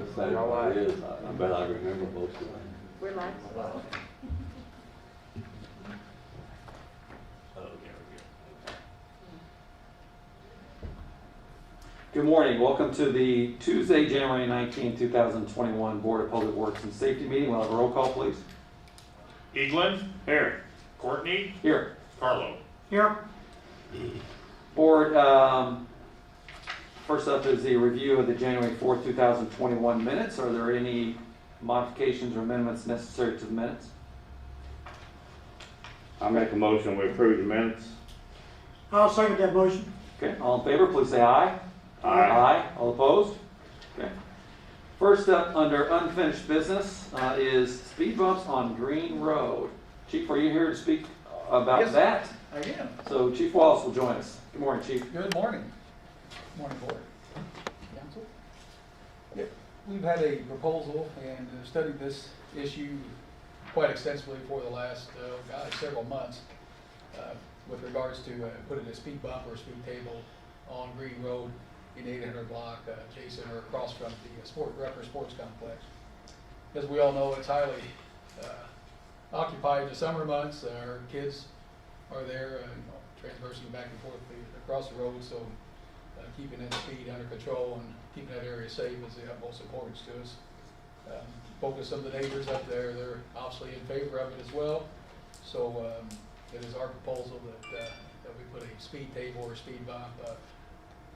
to say what it is. I bet I remember most of them. Relax. Good morning. Welcome to the Tuesday, January 19, 2021 Board of Public Works and Safety meeting. We'll have a roll call, please. Eaglin, Here. Courtney, Here. Carlo. Here. Board, first up is the review of the January 4th, 2021 minutes. Are there any modifications or amendments necessary to the minutes? I make a motion we approve the minutes. I'll second that motion. Okay, all in favor, please say aye. Aye. All opposed? Okay. First up, under unfinished business, is speed bumps on Green Road. Chief, are you here to speak about Yes. that? I am. So Chief Wallace will join us. Good morning, Chief. Good morning. Morning, Board. Council. Yeah, we've had a proposal and studied this issue quite extensively for the last, several months with regards to putting a speed bump or speed table on Green Road in 800 block adjacent or across from the Rucker Sports Complex. As we all know, it's highly occupied in the summer months. Our kids are there, traversing back and forth across the road, so keeping that speed under control and keeping that area safe is the utmost importance to us. Focus of the neighbors up there, they're obviously in favor of it as well. So it is our proposal that we put a speed table or speed bump,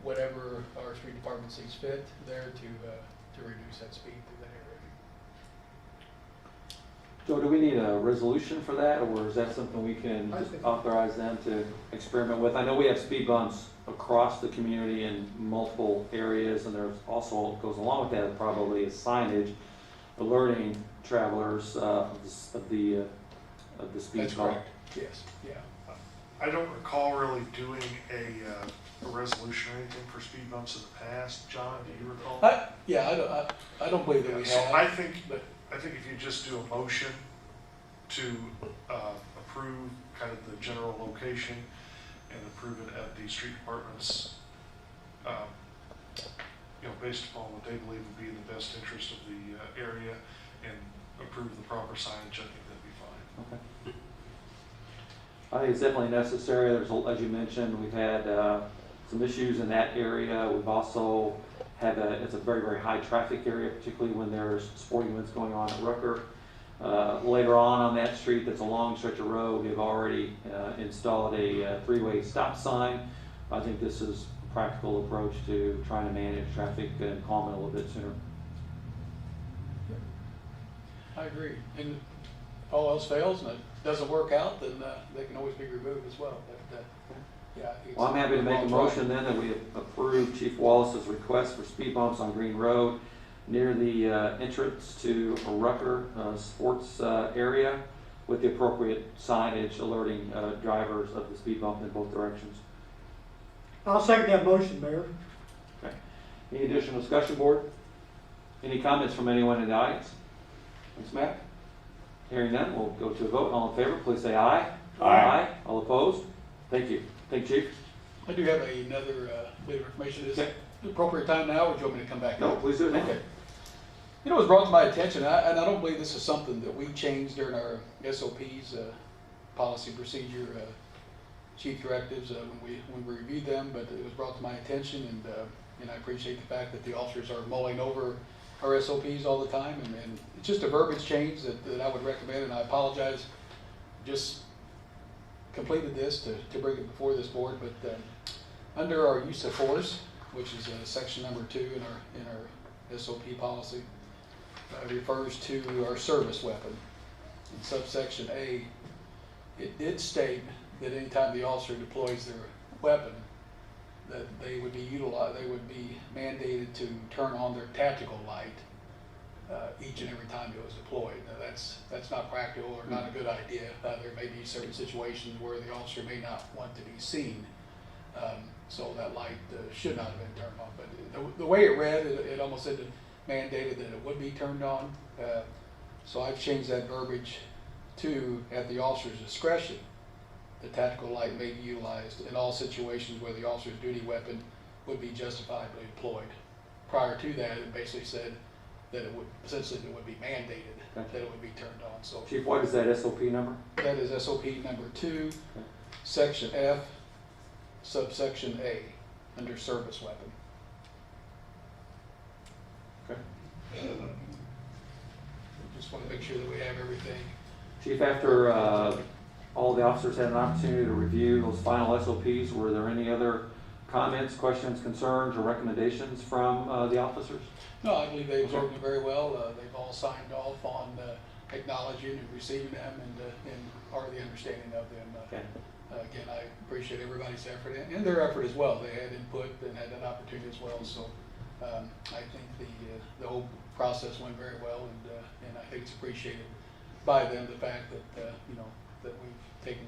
whatever our street department sees fit there to reduce that speed through that area. Joe, do we need a resolution for that, or is that something we can I just think- authorize them to experiment with? I know we have speed bumps across the community in multiple areas, and there's also, goes along with that, probably is signage alerting travelers of the speed That's bump. correct. Yes, yeah. I don't recall really doing a resolution or anything for speed bumps in the past. John, do you recall? I don't believe that Yeah, we so have. I think but if you just do a motion to approve kind of the general location and approve it at the street department's, based upon what they believe would be in the best interest of the area and approve the proper signage, I think that'd be fine. Okay. I think it's definitely necessary. There's, as you mentioned, we've had some issues in that area. We've also had it's a very, very high traffic area, particularly when there's sporting events going on at Rucker. Later on that street, that's a long stretch of road, we've already installed a three-way stop sign. I think this is a practical approach to trying to manage traffic and calm it a little bit sooner. I agree. And if all else fails and it doesn't work out, then they can always be removed as well. But yeah. Well, I'm happy to make a motion then that we approve Chief Wallace's request for speed bumps on Green Road near the entrance to a Rucker sports area with the appropriate signage alerting drivers of the speed bump in both directions. I'll second that motion, Mayor. Okay. Any additional discussion, Board? Any comments from anyone in the audience? Thanks, Matt. Hearing none, we'll go to a vote. All in favor, please say aye. Aye. All opposed? Thank you. Thank you, Chief. I do have another bit of information. Is Okay. it the appropriate time now, or do you want me to come back? No, please do it now. Okay. You know, it was brought to my attention, and I don't believe this is something that we changed during our SOPs, policy procedure, chief directives when we reviewed them, but it was brought to my attention, and I appreciate the fact that the officers are mulling over our SOPs all the time, and it's just a verbiage change that I would recommend, and I apologize. Just completed this to bring it before this board, but under our use of force, which is section number 2 in our SOP policy, refers to our service weapon. In subsection A, it did state that anytime the officer deploys their weapon, that they would be mandated to turn on their tactical light each and every time it was deployed. Now that's not practical or not a good idea. There may be certain situations where the officer may not want to be seen, so that light should not have been turned on. But the way it read, it almost said mandated that it would be turned on. So I've changed that verbiage to, at the officer's discretion, the tactical light may be utilized in all situations where the officer's duty weapon would be justifiably deployed. Prior to that, it basically said that it would, essentially it would be mandated Gotcha. that it would be turned on. So Chief, what is that SOP number? that is SOP number 2, section F, subsection A, under service weapon. Okay. Just want to make sure that we have everything. Chief, after all the officers had an opportunity to review those final SOPs, were there any other comments, questions, concerns, or recommendations from the officers? No, I believe they absorbed it very well. They've all signed off on acknowledging and receiving them and are the understanding of them. Okay. Again, I appreciate everybody's effort and their effort as well. They had input and had that opportunity as well. So I think the whole process went very well, and I think it's appreciated by them, the fact that that we've taken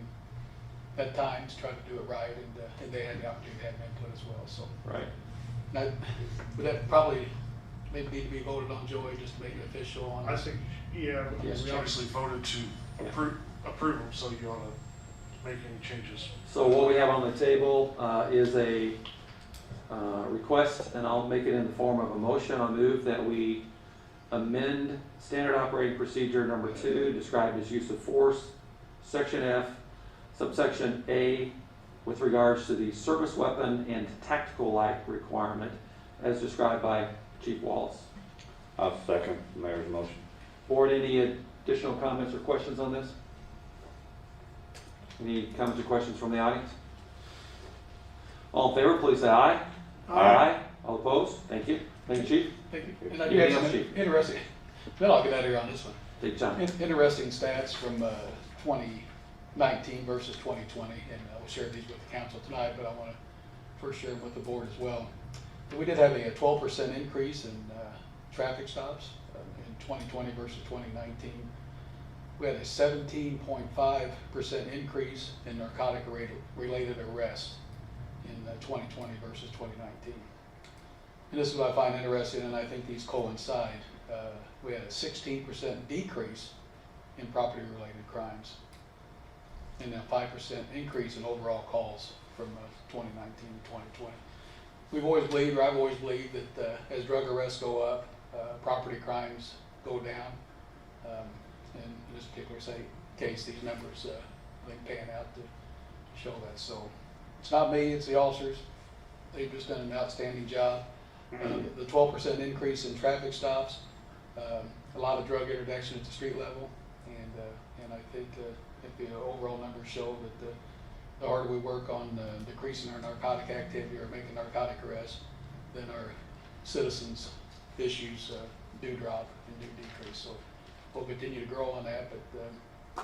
that time to try to do it right, and they had the opportunity to have input as well. So Right. would that probably maybe need to be voted on, Joey, just to make it official on? I think, yeah, Yes, we obviously voted to Yeah. approve them, so you ought to make any changes. So what we have on the table is a request, and I'll make it in the form of a motion. I'll move that we amend standard operating procedure number 2, described as use of force, section F, subsection A, with regards to the service weapon and tactical light requirement, as described by Chief Wallace. I'll second the mayor's motion. Board, any additional comments or questions on this? Any comments or questions from the audience? All in favor, please say aye. Aye. All opposed? Thank you. Thank you, Chief. Thank you. And I do have Anything some else, Chief? interesting, then I'll get out of here on this one. Take your time. Interesting stats from 2019 versus 2020, and we'll share these with the council tonight, but I want to first share them with the board as well. We did have a 12% increase in traffic stops in 2020 versus 2019. We had a 17.5% increase in narcotic-related arrests in 2020 versus 2019. And this is what I find interesting, and I think these coincide. We had a 16% decrease in property-related crimes, and a 5% increase in overall calls from 2019 to 2020. We've always believed, or I've always believed, that as drug arrests go up, property crimes go down. And in this particular case, these numbers, I think, pan out to show that. So it's not me, it's the officers. They've just done an outstanding job. The 12% increase in traffic stops, a lot of drug interdiction at the street level, and I think the overall numbers show that the harder we work on decreasing our narcotic activity or making narcotic arrests, then our citizens' issues do drop and do decrease. So we'll continue to grow on that, but I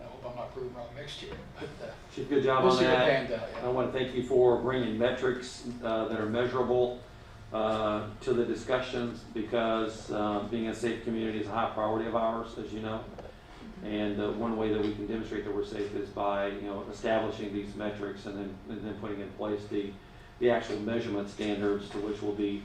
hope I'm not proven wrong next year. But Chief, good job we'll on see what that. pans out. I want to thank you for bringing metrics that are measurable to the discussions, because being a safe community is a high priority of ours, as you know. And one way that we can demonstrate that we're safe is by establishing these metrics and then putting in place the actual measurement standards to which we'll be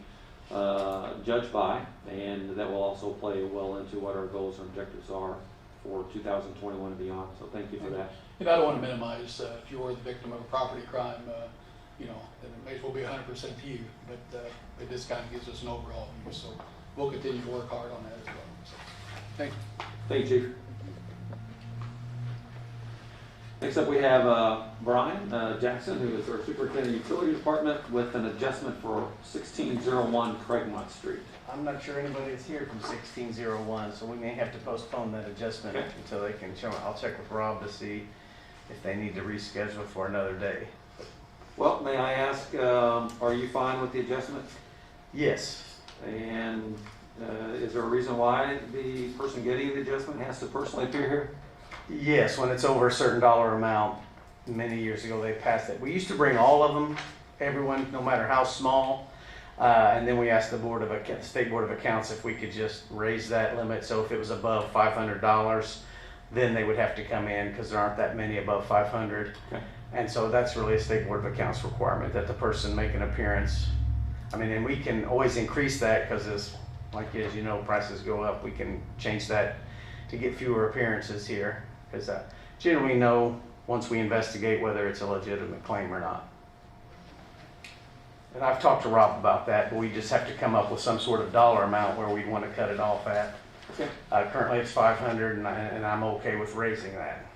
judged by, and that will also play well into what our goals and objectives are for 2021 and beyond. So thank you for that. And I don't want to minimize if you were the victim of a property crime, then it may as well be 100% to you, but it just kind of gives us an overall view. So we'll continue to work hard on that as well. So, thank you. Thank you, Chief. Next up, we have Brian Jackson, who is our Superintendent of Utility Department, with an adjustment for 1601 Cragmont Street. I'm not sure anybody is here from 1601, so we may have to postpone that adjustment Okay. until they can show. I'll check with Rob to see if they need to reschedule for another day. Well, may I ask, are you fine with the adjustment? Yes. And is there a reason why the person getting the adjustment has to personally appear here? Yes, when it's over a certain dollar amount, many years ago they passed it. We used to bring all of them, everyone, no matter how small, and then we asked the State Board of Accounts if we could just raise that limit. So if it was above $500, then they would have to come in, because there aren't that many above 500. Okay. And so that's really a State Board of Accounts requirement, that the person make an appearance. I mean, and we can always increase that, because as you know, prices go up, we can change that to get fewer appearances here, because generally we know once we investigate whether it's a legitimate claim or not. And I've talked to Rob about that, but we just have to come up with some sort of dollar amount where we'd want to cut it off at. Okay. Currently it's 500 and I'm okay with raising that.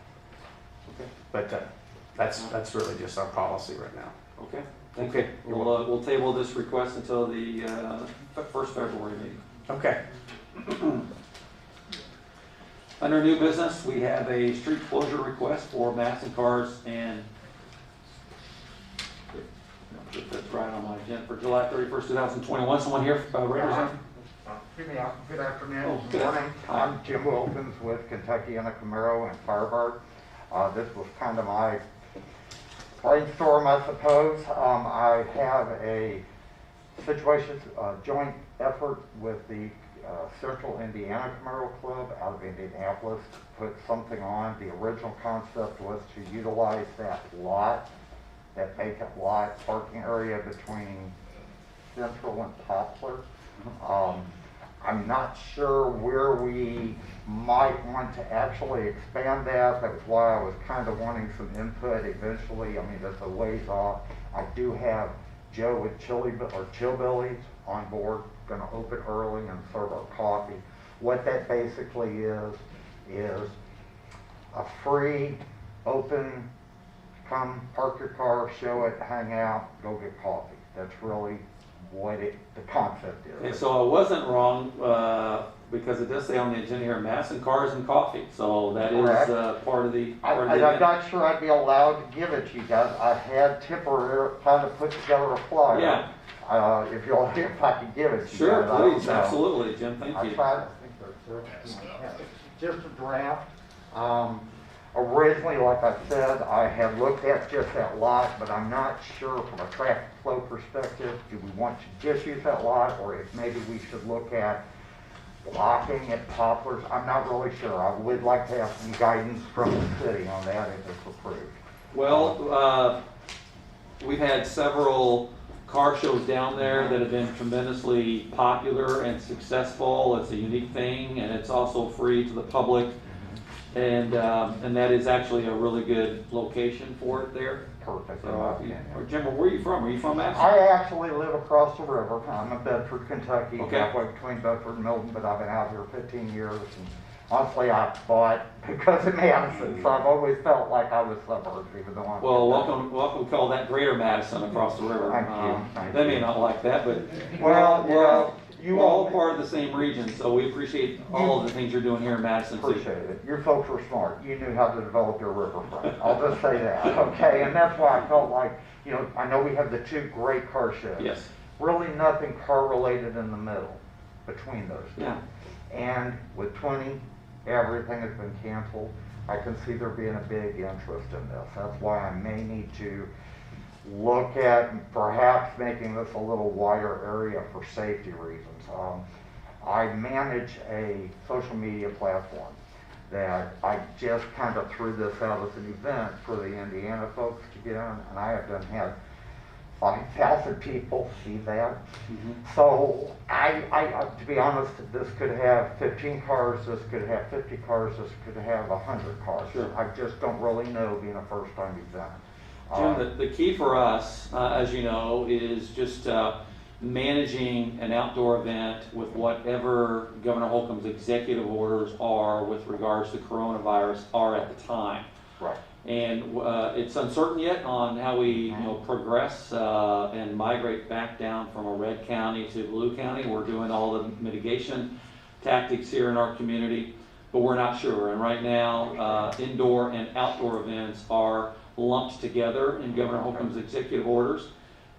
Okay. But that's really just our policy right now. Okay. Thank Okay. you. We'll table this request until the first February meeting. Okay. Under new business, we have a street closure request for Madison cars and that's right on my agenda for July 31st, 2021. Someone here representing? Good afternoon, Oh, good morning. Hi. I'm Jim Wilkins with Kentucky and a Camaro and Firebird. This was kind of my brainstorm, I suppose. I have a situation, joint effort with the Central Indiana Camaro Club out of Indianapolis to put something on. The original concept was to utilize that lot, that vacant lot, parking area between Central and Poplar. I'm not sure where we might want to actually expand that. That was why I was kind of wanting some input eventually. I mean, that's a ways off. I do have Joe with Chillbillies on board, gonna open early and serve our coffee. What that basically is a free, open, come park your car, show it, hang out, go get coffee. That's really what the concept is. Okay, so I wasn't wrong, because it does say on the agenda here, Madison cars and coffee, so that is Correct. part of the. I'm not sure I'd be allowed to give it to you guys. I had Tipper kind of put together a flyer. Yeah. If I could give it to you Sure, guys. I don't please, know. absolutely, Jim, thank I you. tried, I think there's just a draft. Originally, like I said, I had looked at just that lot, but I'm not sure from a traffic flow perspective, do we want to just use that lot, or if maybe we should look at blocking at Poplars? I'm not really sure. I would like to have some guidance from the city on that if it's approved. Well, we've had several car shows down there that have been tremendously popular and successful. It's a unique thing, and it's also free to the public. And that is actually a really good location for it there. Perfect. So, Jim, where are you from? Are you from Madison? I actually live across the river. I'm in Bedford, Kentucky, Okay. halfway between Bedford and Milton, but I've been out here 15 years. And honestly, I bought because of Madison, so I've always felt like I was suburbs, even though I'm. Well, welcome, call that Greater Madison across the river. Thank you. Thank They may you. not like that, but Well, you know, you we're all all part of the same region, so we appreciate all of the things you're doing here in Madison too. appreciate it. Your folks were smart. You knew how to develop your riverfront. I'll just say that, okay? And that's why I felt like, you know, I know we have the two great car shows. Yes. Really nothing car related in the middle between those two. Yeah. And with 20, everything has been canceled. I can see there being a big interest in this. That's why I may need to look at perhaps making this a little wider area for safety reasons. I manage a social media platform that I just kind of threw this out as an event for the Indiana folks to get on, and I have done had 5,000 people see that. So I, to be honest, this could have 15 cars, this could have 50 cars, this could have 100 cars. Sure. I just don't really know, being a first-time event. Jim, the key for us, as you know, is just managing an outdoor event with whatever Governor Holcomb's executive orders are with regards to coronavirus are at the time. Right. And it's uncertain yet on how we progress and migrate back down from a red county to blue county. We're doing all the mitigation tactics here in our community, but we're not sure. And right now, indoor and outdoor events are lumped together in Governor Holcomb's executive orders.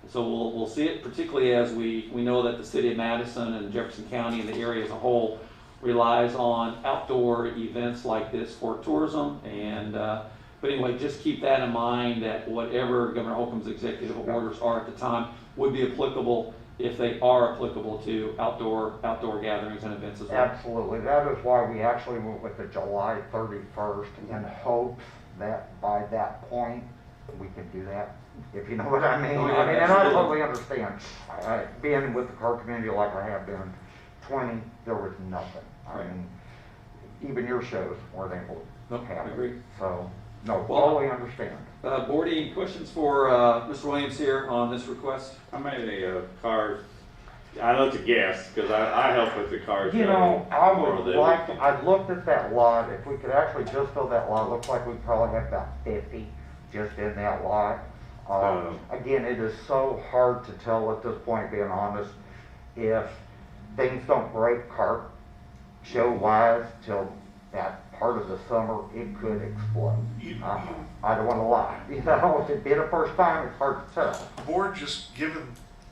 So we'll see it, particularly as we know that the city of Madison and Jefferson County and the area as a whole relies on outdoor events like this for tourism. And but anyway, just keep that in mind, that whatever Governor Holcomb's executive orders are at the time would be applicable if they are applicable to outdoor gatherings and events as well. Absolutely. That is why we actually went with the July 31st in hopes that by that point we can do that, if you know what I mean. Oh, yeah, I mean, and I absolutely. totally understand. Being with the car community like I have been, 20, there was nothing. I Right. mean, even your shows weren't able to Nope, I happen. agree. So, No, Well- totally understand. Board, any questions for Mr. Williams here on this request? How many cars, I know it's a guess, because I help with the cars. You know, I more would than like, we can. I looked at that lot, if we could actually just fill that lot, it looks like we probably have about 50 just in that lot. Again, it is so hard to tell at this point, being honest, if things don't break car show wise till that part of the summer, it could explode. I don't wanna lie, you know, if it did a first time, it's hard to tell. Board, just given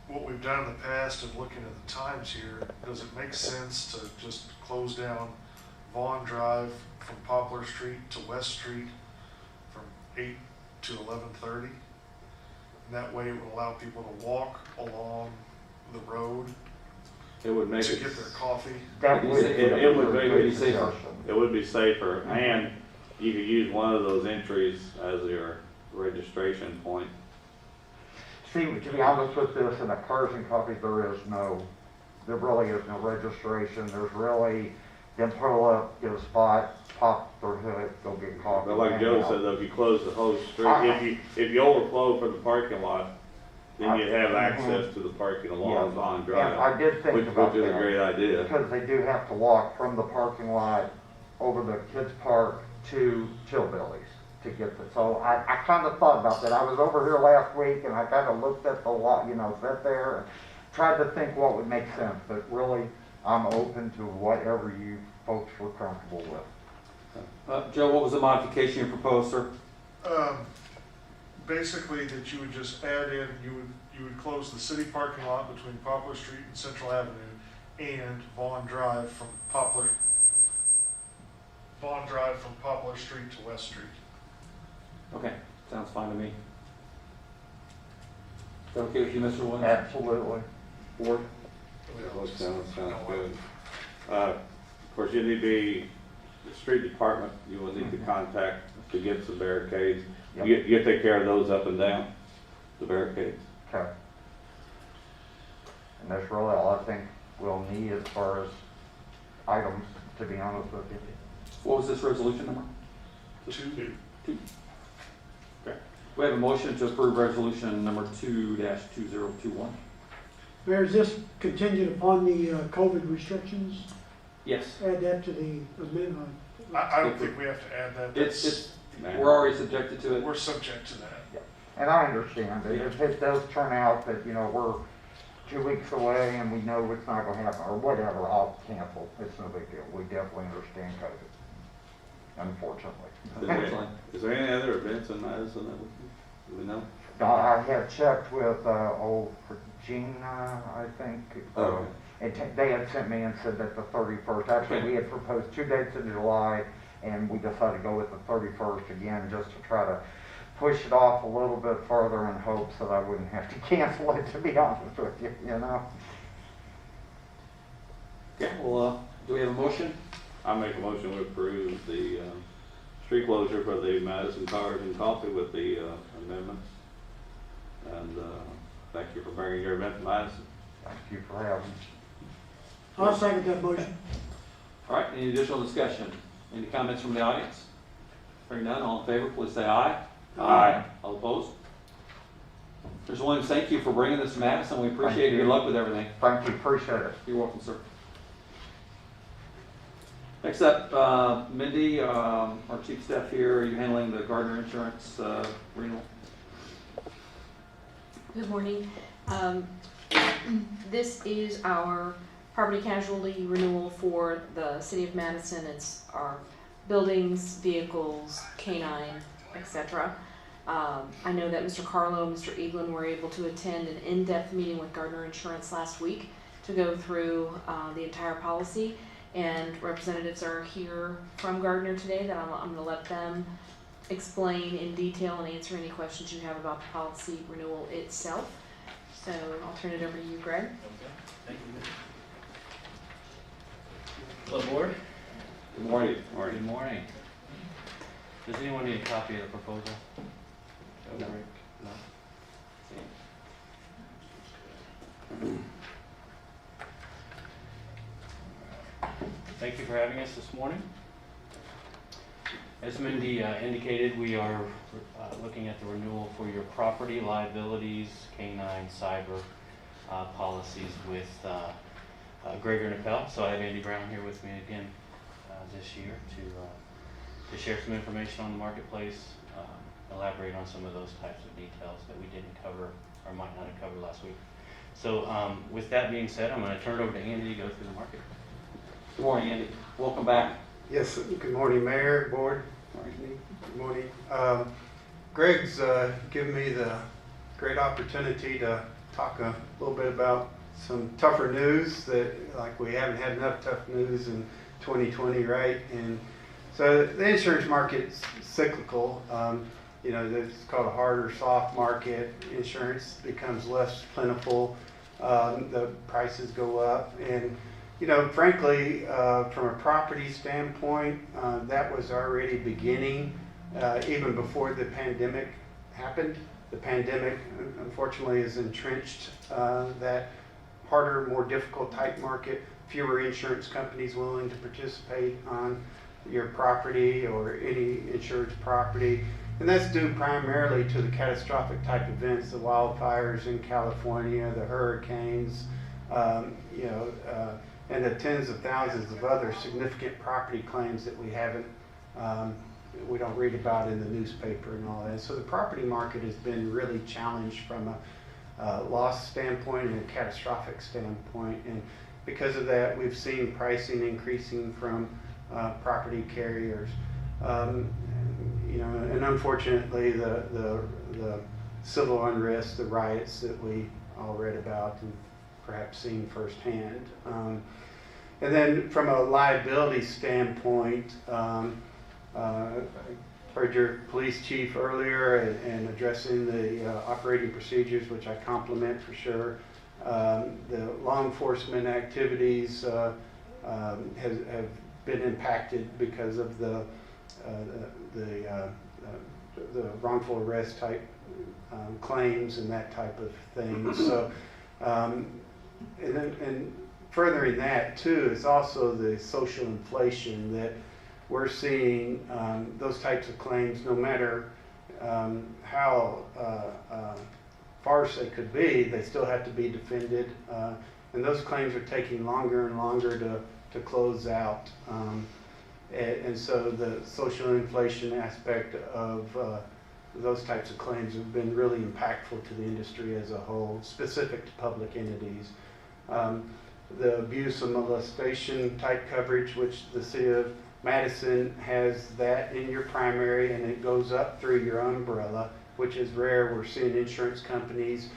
what we've done in the past and looking at the times here, does it make sense to just close down Vaughn Drive from Poplar Street to West Street from 8 to 11:30? And that way it would allow people to walk along the road It would make to it, get their coffee. That would be it would a make good it safer. suggestion. it would be safer, and you could use one of those entries as your registration point. See, to be honest with this, in a cars and coffee, there really is no registration. There's really, them pull up, get a spot, pop their hood, go get coffee. But like hang Joe out. said, though, if you close the whole street, if you overflow from the parking lot, then you'd have access to the parking lot Yeah. on And Drive, I did think which about is a that, great idea. because they do have to walk from the parking lot over the kids' park to Chillbillies to get the, so I kind of thought about that. I was over here last week and I kind of looked at the lot, you know, sat there and tried to think what would make sense, but really, I'm open to whatever you folks were comfortable with. Joe, what was the modification you proposed, sir? Basically, that you would just add in, you would close the city parking lot between Poplar Street and Central Avenue and Vaughn Drive from Poplar Street to West Street. Okay, sounds fine to me. Is that okay with you, Mr. Williams? Absolutely. Board? Sounds good. Of course, you need to be, the street department, you will need to contact to get some barricades. Yep. You take care of those up and down, the barricades. Okay. And that's really all I think we'll need as far as items, to be honest with you. What was this resolution number? 2. Okay. We have a motion to approve resolution number 2-2021. Mayor, is this contingent upon the COVID restrictions? Yes. Add that to the amendment. I don't think we have to add that. We're already subjected to it. We're subject to that. And I understand that if it does turn out that, you know, we're 2 weeks away and we know it's not gonna happen, or whatever, I'll cancel. It's no big deal. We definitely understand COVID, unfortunately. Is there any other events in Madison that we know? I had checked with, old Regina, I think. Okay. And they had sent me and said that the 31st, actually, we had proposed 2 dates in July, and we decided to go with the 31st again, just to try to push it off a little bit further in hopes that I wouldn't have to cancel it, to be honest with you, you know? Okay, well, do we have a motion? I make a motion to approve the street closure for the Madison Cars and Coffee with the amendments. And thank you for bringing your event to Madison. Thank you for having me. I'll second that motion. All right, any additional discussion? Any comments from the audience? Hearing none, all in favor, please say aye. Aye. All opposed? Mr. Williams, thank you for bringing this to Madison. We appreciate it. Good luck with everything. Thank you, appreciate it. You're welcome, sir. Next up, Mindy, our chief staff here. Are you handling the Gardner insurance renewal? Good morning. This is our property casualty renewal for the city of Madison. It's our buildings, vehicles, canine, etc. I know that Mr. Carlo and Mr. Eaglin were able to attend an in-depth meeting with Gardner Insurance last week to go through the entire policy, and representatives are here from Gardner today that I'm going to let them explain in detail and answer any questions you have about the policy renewal itself. So I'll turn it over to you, Greg. Okay, thank you. Hello, board. Good morning. Good morning. Does anyone need a copy of the proposal? No. No? Thank you for having us this morning. As Mindy indicated, we are looking at the renewal for your property, liabilities, canine, cyber policies with Gregory and Appel. So I have Andy Brown here with me again this year to share some information on the marketplace, elaborate on some of those types of details that we didn't cover or might not have covered last week. So with that being said, I'm going to turn it over to Andy to go through the market. Good morning, Andy. Welcome back. Yes, good morning, Mayor, Board. Good morning. Greg's given me the great opportunity to talk a little bit about some tougher news that, like, we haven't had enough tough news in 2020, right? And so the insurance market's cyclical. You know, it's called a hard or soft market. Insurance becomes less plentiful. The prices go up, and you know, frankly, from a property standpoint, that was already beginning even before the pandemic happened. The pandemic, unfortunately, has entrenched that harder, more difficult type market. Fewer insurance companies willing to participate on your property or any insured property. And that's due primarily to the catastrophic type events, the wildfires in California, the hurricanes, you know, and the tens of thousands of other significant property claims that we don't read about in the newspaper and all that. So the property market has been really challenged from a loss standpoint and a catastrophic standpoint. And because of that, we've seen pricing increasing from property carriers. You know, and unfortunately, the civil unrest, the riots that we all read about and perhaps seen firsthand. And then from a liability standpoint, I heard your police chief earlier and addressing the operating procedures, which I compliment for sure. The law enforcement activities have been impacted because of the wrongful arrest type claims and that type of thing. So, and furthering that too is also the social inflation that we're seeing. Those types of claims, no matter how sparse they could be, they still have to be defended, and those claims are taking longer and longer to close out. And so the social inflation aspect of those types of claims have been really impactful to the industry as a whole, specific to public entities. The abuse and molestation type coverage, which the city of Madison has that in your primary, and it goes up through your umbrella, which is rare. We're seeing insurance companies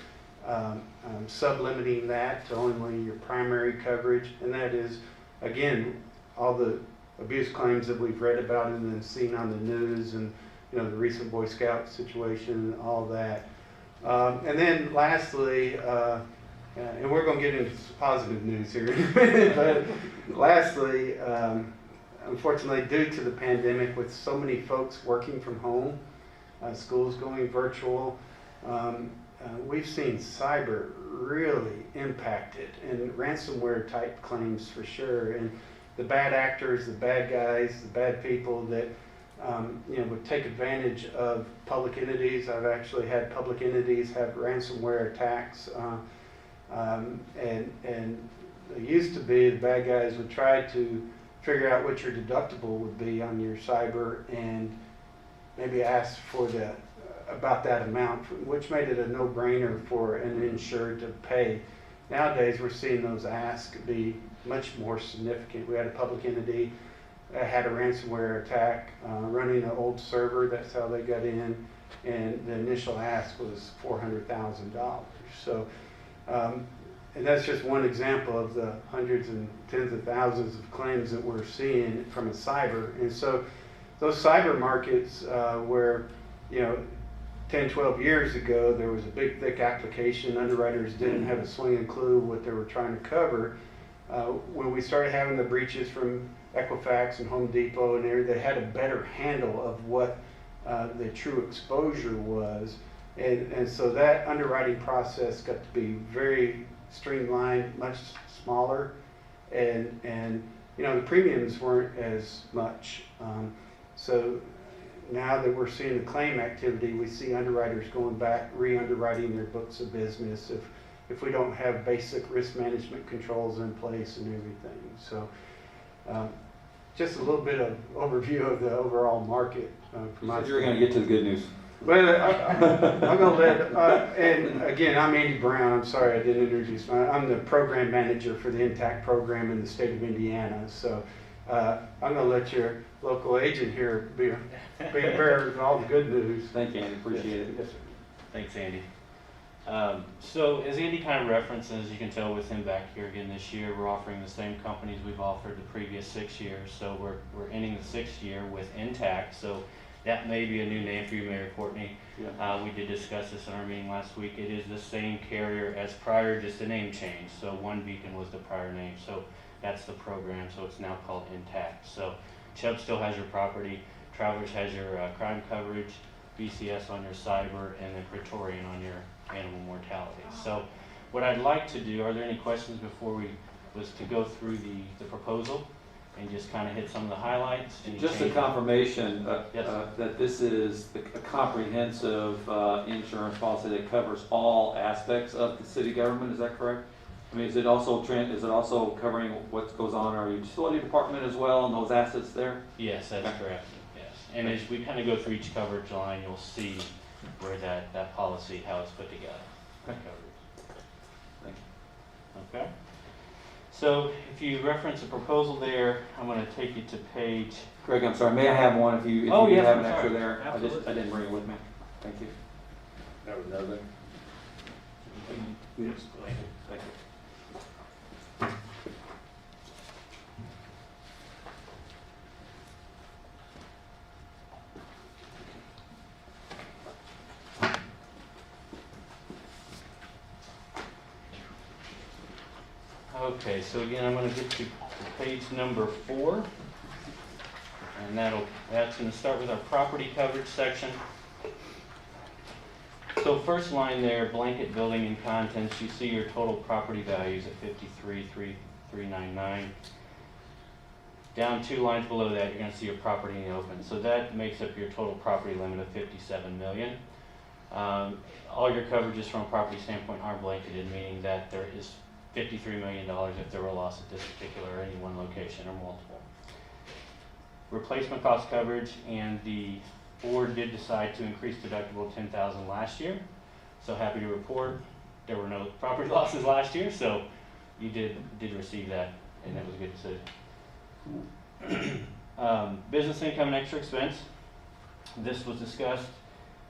sublimiting that to only your primary coverage, and that is, again, all the abuse claims that we've read about and then seen on the news, and you know, the recent Boy Scout situation and all that. And then lastly, and we're going to get into some positive news here in a minute, but lastly, unfortunately, due to the pandemic, with so many folks working from home, schools going virtual, we've seen cyber really impacted, and ransomware type claims for sure. And the bad actors, the bad guys, the bad people that you know, would take advantage of public entities. I've actually had public entities have ransomware attacks, and it used to be the bad guys would try to figure out what your deductible would be on your cyber and maybe ask for about that amount, which made it a no-brainer for an insured to pay. Nowadays, we're seeing those asks be much more significant. We had a public entity that had a ransomware attack running an old server. That's how they got in, and the initial ask was $400,000. So, and that's just one example of the hundreds and tens of thousands of claims that we're seeing from a cyber. And so, those cyber markets where, you know, 10, 12 years ago, there was a big, thick application. Underwriters didn't have a swinging clue what they were trying to cover. When we started having the breaches from Equifax and Home Depot and everything, they had a better handle of what the true exposure was. And so that underwriting process got to be very streamlined, much smaller, and you know, the premiums weren't as much. So now that we're seeing the claim activity, we see underwriters going back, re-underwriting their books of business if we don't have basic risk management controls in place and everything. So just a little bit of overview of the overall market. From my You're going to get to the good news. Well, I'm going to let, and again, I'm Andy Brown. I'm sorry I didn't introduce I'm the program manager for the Intact program in the state of Indiana. So I'm going to let your local agent here be bearer of all the good news. Thank you, Andy. Appreciate it. Yes, sir. Thanks, Andy. So as Andy kind of references, you can tell with him back here again this year, we're offering the same companies we've offered the previous 6 years. So we're ending the 6th year with Intact. So that may be a new name for you, Mayor Courtney. Yeah. We did discuss this in our meeting last week. It is the same carrier as prior, just a name change. So One Beacon was the prior name. So that's the program. So it's now called Intact. So Chubb still has your property. Travelers has your crime coverage, BCS on your cyber, and then Praetorian on your animal mortality. So what I'd like to do, are there any questions before was to go through the proposal and just kind of hit some of the highlights? Just a confirmation Yes. that this is a comprehensive insurance policy that covers all aspects of the city government. Is that correct? I mean, is it also covering what goes on in our utility department as well and those assets there? Yes, that's correct. Yes. And as we kind of go through each coverage line, you'll see where that policy, how it's put together. Okay. Thank you. Okay. So if you reference a proposal there, I'm going to take you to page. Greg, I'm sorry. May I have one if you Oh, yes, have I'm an extra sorry. there? Absolutely. I didn't bring it with me. Thank you. That was nothing. Yes. Thank you. Okay, so again, I'm going to get to page number 4, and that's going to start with our property coverage section. So first line there, blanket building and contents, you see your total property values at $53,399. Down 2 lines below that, you're going to see your property in the open. So that makes up your total property limit of $57 million. All your coverages from a property standpoint are blanketed, meaning that there is $53 million if there were a loss at this particular or any one location or multiple. Replacement cost coverage, and the board did decide to increase deductible to $10,000 last year. So happy to report there were no property losses last year, so you did receive that, and that was a good decision. Business income and extra expense. This was discussed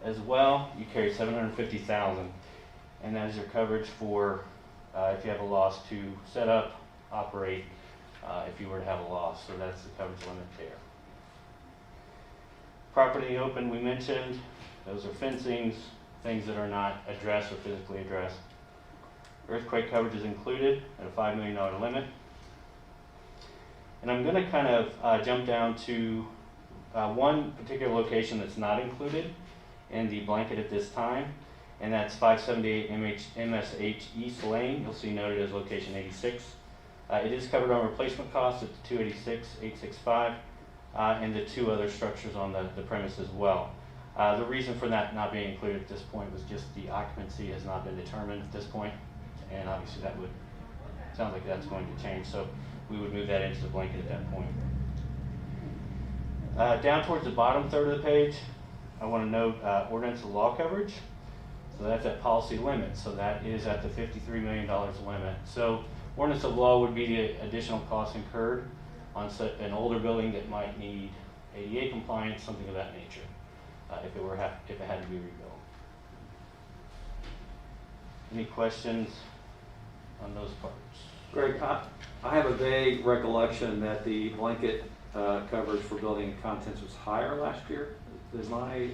as well. You carry $750,000, and that is your coverage for if you have a loss to set up, operate, if you were to have a loss. So that's the coverage limit there. Property open, we mentioned, those are fencings, things that are not addressed or physically addressed. Earthquake coverage is included at a $5 million limit. And I'm going to kind of jump down to one particular location that's not included in the blanket at this time, and that's 578 MSH East Lane. You'll see noted as location 86. It is covered on replacement costs at 286,865, and the 2 other structures on the premise as well. The reason for that not being included at this point was just the occupancy has not been determined at this point, and obviously that sounds like that's going to change, so we would move that into the blanket at that point. Down towards the bottom third of the page, I want to note ordinance of law coverage. So that's at policy limit, so that is at the $53 million limit. So ordinance of law would be the additional costs incurred on an older building that might need ADA compliance, something of that nature, if it had to be rebuilt. Any questions on those parts? Greg, I have a vague recollection that the blanket coverage for building and contents was higher last year. Is my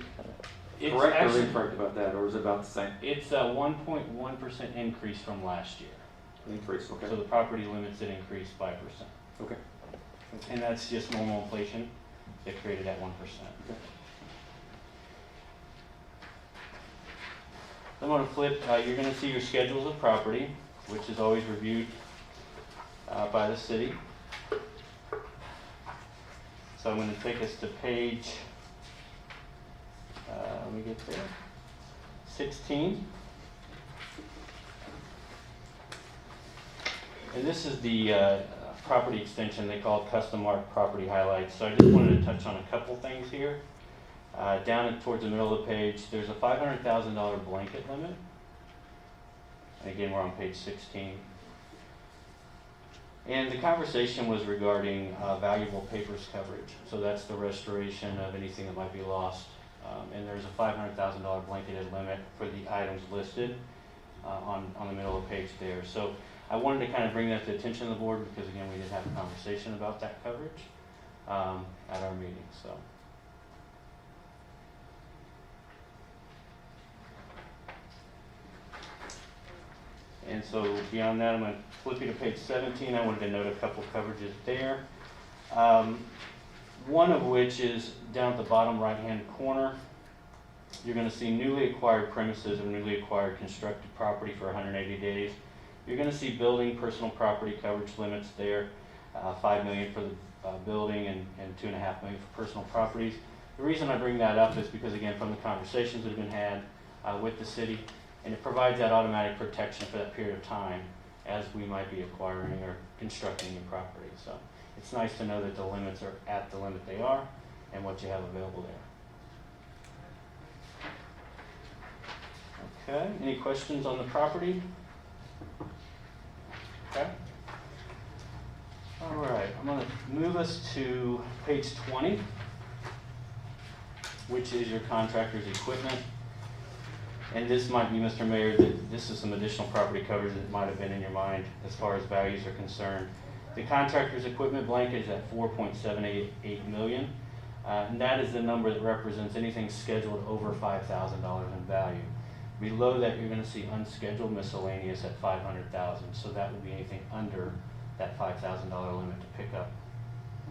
correct or incorrect about that, or is it about the same? It's a 1.1% increase from last year. Increase, okay. So the property limits did increase 5%. Okay. And that's just normal inflation that created that 1%. Okay. I'm going to flip, you're going to see your schedules of property, which is always reviewed by the city. So I'm going to take us to page, let me get there, 16. And this is the property extension they call custom mark property highlights. So I just wanted to touch on a couple things here. Down towards the middle of the page, there's a $500,000 blanket limit. And again, we're on page 16. And the conversation was regarding valuable papers coverage. So that's the restoration of anything that might be lost. And there's a $500,000 blanketed limit for the items listed on the middle of the page there. So I wanted to kind of bring that to the attention of the board because, again, we did have a conversation about that coverage at our meeting. So. And so beyond that, I'm going to flip you to page 17. I wanted to note a couple coverages there. One of which is down at the bottom right-hand corner. You're going to see newly acquired premises or newly acquired constructed property for 180 days. You're going to see building personal property coverage limits there, $5 million for the building and $2.5 million for personal properties. The reason I bring that up is because, again, from the conversations that have been had with the city, and it provides that automatic protection for that period of time as we might be acquiring or constructing new property. So it's nice to know that the limits are at the limit they are and what you have available there. Okay, any questions on the property? Okay. All right, I'm going to move us to page 20, which is your contractor's equipment. And this might be, Mr. Mayor, that this is some additional property coverage that might have been in your mind as far as values are concerned. The contractor's equipment blanket is at $4.788 million, and that is the number that represents anything scheduled over $5,000 in value. Below that, you're going to see unscheduled miscellaneous at $500,000, so that would be anything under that $5,000 limit to pick up,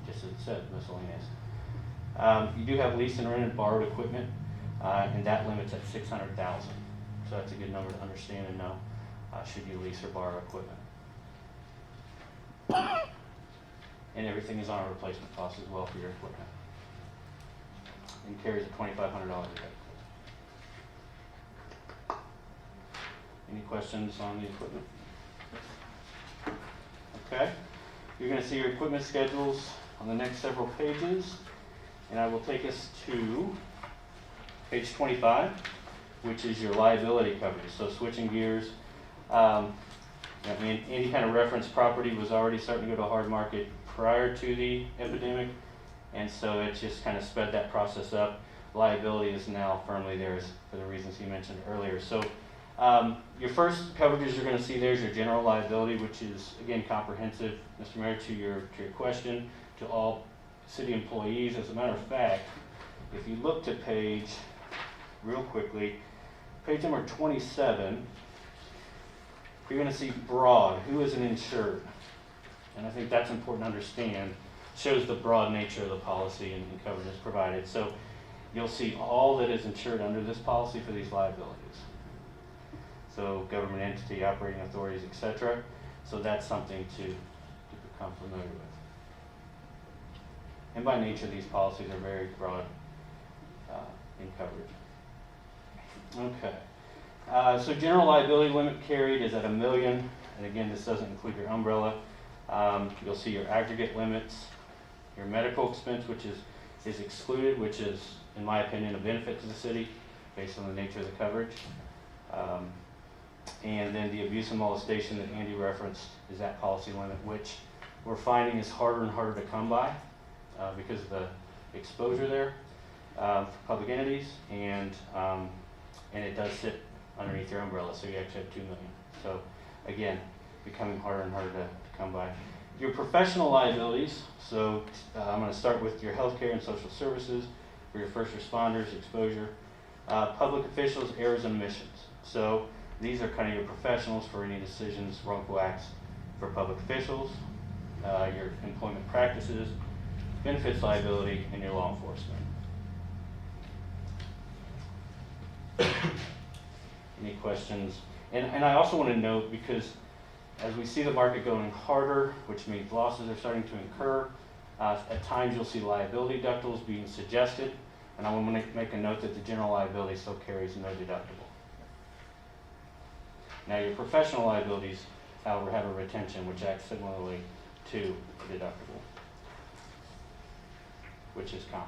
just as it said, miscellaneous. You do have leased and rented borrowed equipment, and that limit's at $600,000. So that's a good number to understand and know should you lease or borrow equipment. And everything is on a replacement cost as well for your equipment. And carries a $2,500 deductible. Any questions on the equipment? Okay. You're going to see your equipment schedules on the next several pages. And I will take us to page 25, which is your liability coverage. So switching gears, any kind of reference property was already starting to go to a hard market prior to the epidemic. And so it just kind of sped that process up. Liability is now firmly there for the reasons he mentioned earlier. So your first coverages you're going to see there is your general liability, which is, again, comprehensive, Mr. Mayor, to your question, to all city employees. As a matter of fact, if you look to page, real quickly, page number 27, you're going to see broad, who is an insured. And I think that's important to understand. Shows the broad nature of the policy and coverage that's provided. So you'll see all that is insured under this policy for these liabilities. So government entity, operating authorities, etc. So that's something to become familiar with. And by nature, these policies are very broad in coverage. Okay. So general liability limit carried is at $1 million. And again, this doesn't include your umbrella. You'll see your aggregate limits, your medical expense, which is excluded, which is, in my opinion, a benefit to the city based on the nature of the coverage. And then the abuse and molestation that Andy referenced is that policy limit, which we're finding is harder and harder to come by because of the exposure there for public entities, and it does sit underneath your umbrella, so you actually have $2 million. So again, becoming harder and harder to come by. Your professional liabilities, so I'm going to start with your healthcare and social services, for your first responders, exposure, public officials, errors and omissions. So these are kind of your professionals for any decisions, wrongful acts for public officials, your employment practices, benefits liability, and your law enforcement. Any questions? And I also want to note, because as we see the market going harder, which means losses are starting to incur, At times, you'll see liability deductibles being suggested, and I want to make a note that the general liability still carries no deductible. Now, your professional liabilities, however, have a retention, which acts similarly to deductible, which is common.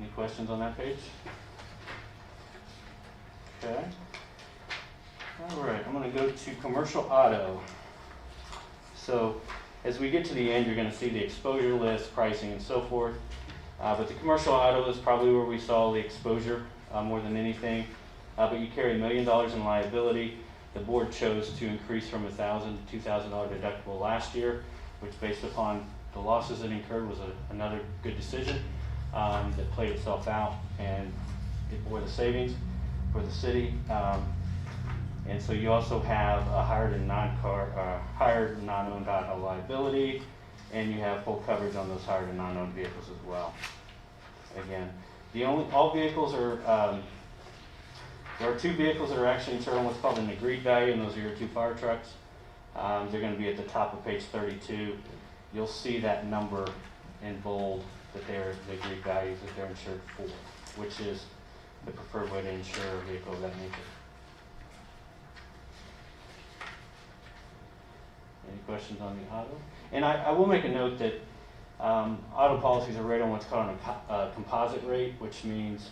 Any questions on that page? Okay. All right, I'm going to go to commercial auto. So as we get to the end, you're going to see the exposure list, pricing, and so forth. But the commercial auto is probably where we saw the exposure more than anything. But you carry $1 million in liability. The board chose to increase from $1,000 to $2,000 deductible last year, which based upon the losses it incurred was another good decision that played itself out, and it bore the savings for the city. And so you also have a hired and non-owned auto liability, and you have full coverage on those hired and non-owned vehicles as well. Again, all vehicles are, there are 2 vehicles that are actually insured on what's called an agreed value, and those are your 2 fire trucks. They're going to be at the top of page 32. You'll see that number in bold that they're the agreed values that they're insured for, which is the preferred way to insure a vehicle of that nature. Any questions on the auto? And I will make a note that auto policies are rated on what's called a composite rate, which means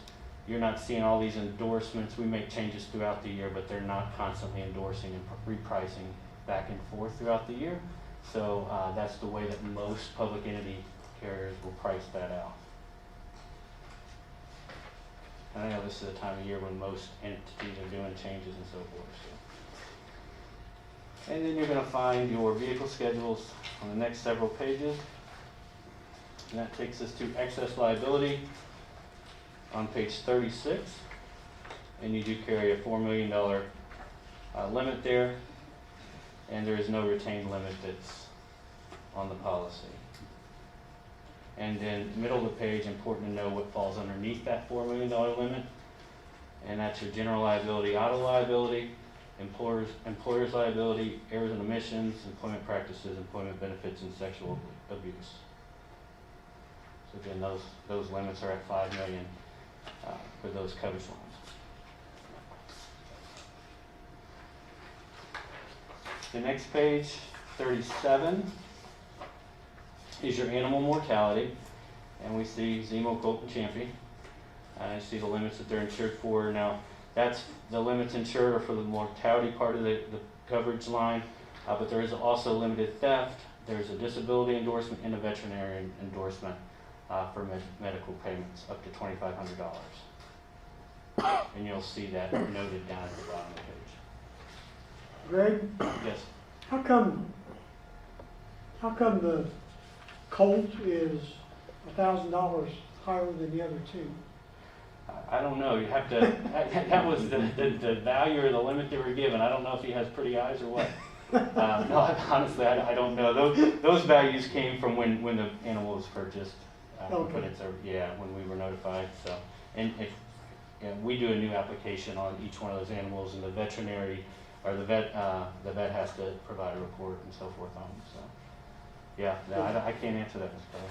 you're not seeing all these endorsements. We make changes throughout the year, but they're not constantly endorsing and repricing back and forth throughout the year. So that's the way that most public entity carriers will price that out. And I know this is a time of year when most entities are doing changes and so forth. So. And then you're going to find your vehicle schedules on the next several pages. And that takes us to excess liability on page 36. And you do carry a $4 million limit there. And there is no retained limit that's on the policy. And then middle of the page, important to know what falls underneath that $4 million limit. And that's your general liability, auto liability, employer's liability, errors and omissions, employment practices, employment benefits, and sexual abuse. So again, those limits are at $5 million for those coverage lines. The next page, 37, is your animal mortality, and we see Zemo, Colt, and Champy. I see the limits that they're insured for. Now, that's the limits insured are for the mortality part of the coverage line, but there is also limited theft. There's a disability endorsement and a veterinarian endorsement for medical payments up to $2,500. And you'll see that noted down at the bottom of the page. Greg, Yes. how come the Colt is $1,000 higher than the other 2? I don't know. You have to. That was the value or the limit they were given. I don't know if he has pretty eyes or what. No, honestly, I don't know. Those values came from when the animal was purchased. Okay. When we were notified. So, and if we do a new application on each one of those animals, and the veterinary or the vet has to provide a report and so forth on them. So, yeah, no, I can't answer that, Mr. Kelly.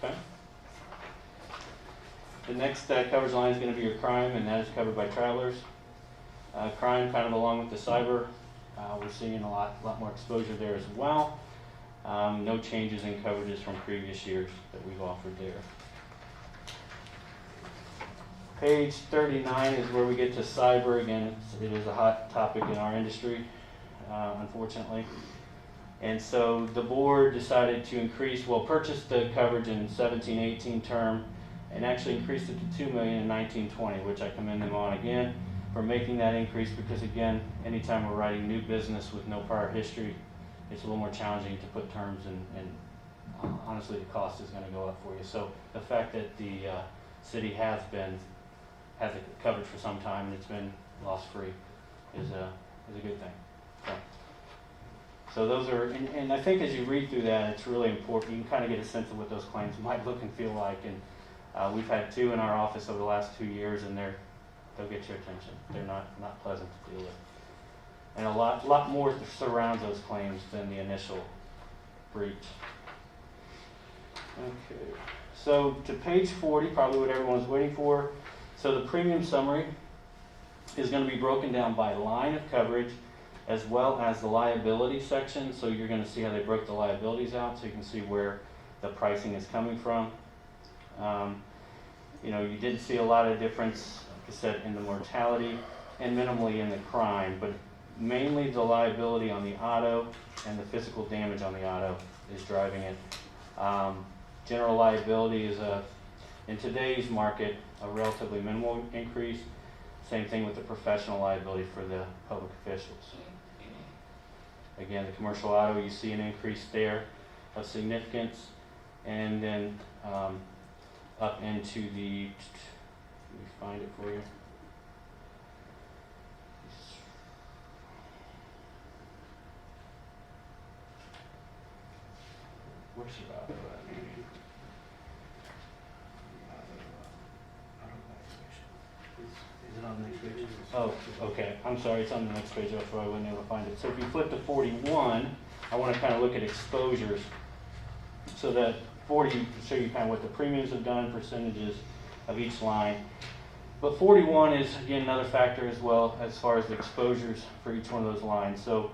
Okay. The next coverage line is going to be your crime, and that is covered by travelers. Crime, kind of along with the cyber, we're seeing a lot more exposure there as well. No changes in coverages from previous years that we've offered there. Page 39 is where we get to cyber. Again, it is a hot topic in our industry, unfortunately. And so the board decided to purchase the coverage in 17-18 term, and actually increased it to $2 million in 19-20, which I commend them on again for making that increase, because again, anytime we're writing new business with no prior history, it's a little more challenging to put terms, and honestly the cost is going to go up for you. So the fact that the city has the coverage for some time and it's been loss free is a good thing. So those are, and I think as you read through that, it's really important. You can kind of get a sense of what those claims might look and feel like. And we've had 2 in our office over the last 2 years, and they'll get your attention. They're not pleasant to deal with. and a lot more surrounds those claims than the initial breach. Okay, so to page 40, probably what everyone's waiting for. So the premium summary is going to be broken down by line of coverage as well as the liability section. So you're going to see how they broke the liabilities out, so you can see where the pricing is coming from. You know, you did see a lot of difference, like I said, in the mortality and minimally in the crime, but mainly the liability on the auto and the physical damage on the auto is driving it. General liability is in today's market, a relatively minimal increase. Same thing with the professional liability for the public officials. Again, the commercial auto, you see an increase there of significance, and then up into the, let me find it for you. Where's your auto at? Is it on the next page? Oh, okay. I'm sorry, it's on the next page. That's why I wasn't able to find it. So if you flip to 41, I want to kind of look at exposures. So that 40 show you kind of what the premiums have done, percentages of each line. But 41 is, again, another factor as well as far as the exposures for each one of those lines. So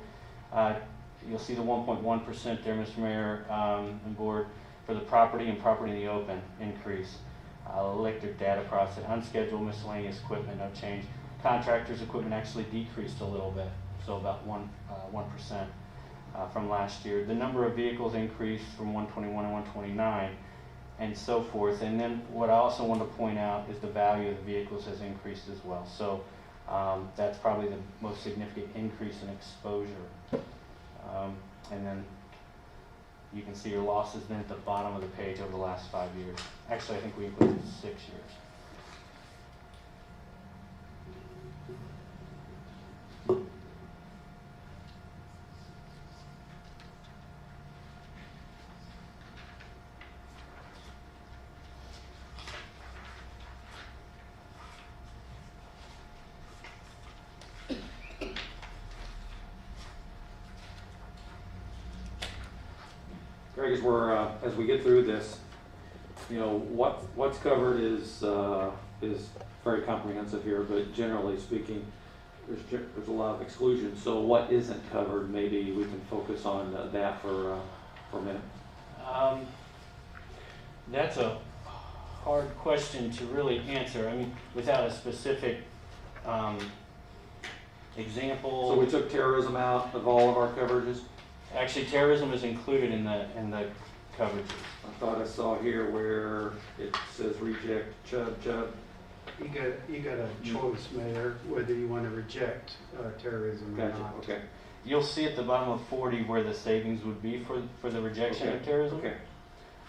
you'll see the 1.1% there, Mr. Mayor and Board, for the property and property in the open increase. Electric data processing, unscheduled miscellaneous equipment, no change. Contractors' equipment actually decreased a little bit, so about 1% from last year. The number of vehicles increased from 121 to 129, and so forth. And then what I also want to point out is the value of the vehicles has increased as well. So that's probably the most significant increase in exposure. And then you can see your losses then at the bottom of the page over the last 5 years. Actually, I think we included 6 years. Greg, as we get through this, you know, what's covered is very comprehensive here, but generally speaking, there's a lot of exclusions. So what isn't covered, maybe we can focus on that for a minute. That's a hard question to really answer. I mean, without a specific example. So we took terrorism out of all of our coverages? Actually, terrorism is included in the coverages. I thought I saw here where it says reject Chubb. You got a choice, Mayor, whether you want to reject terrorism or Gotcha. not. Okay. You'll see at the bottom of 40 where the savings would be for the rejection of terrorism. Okay.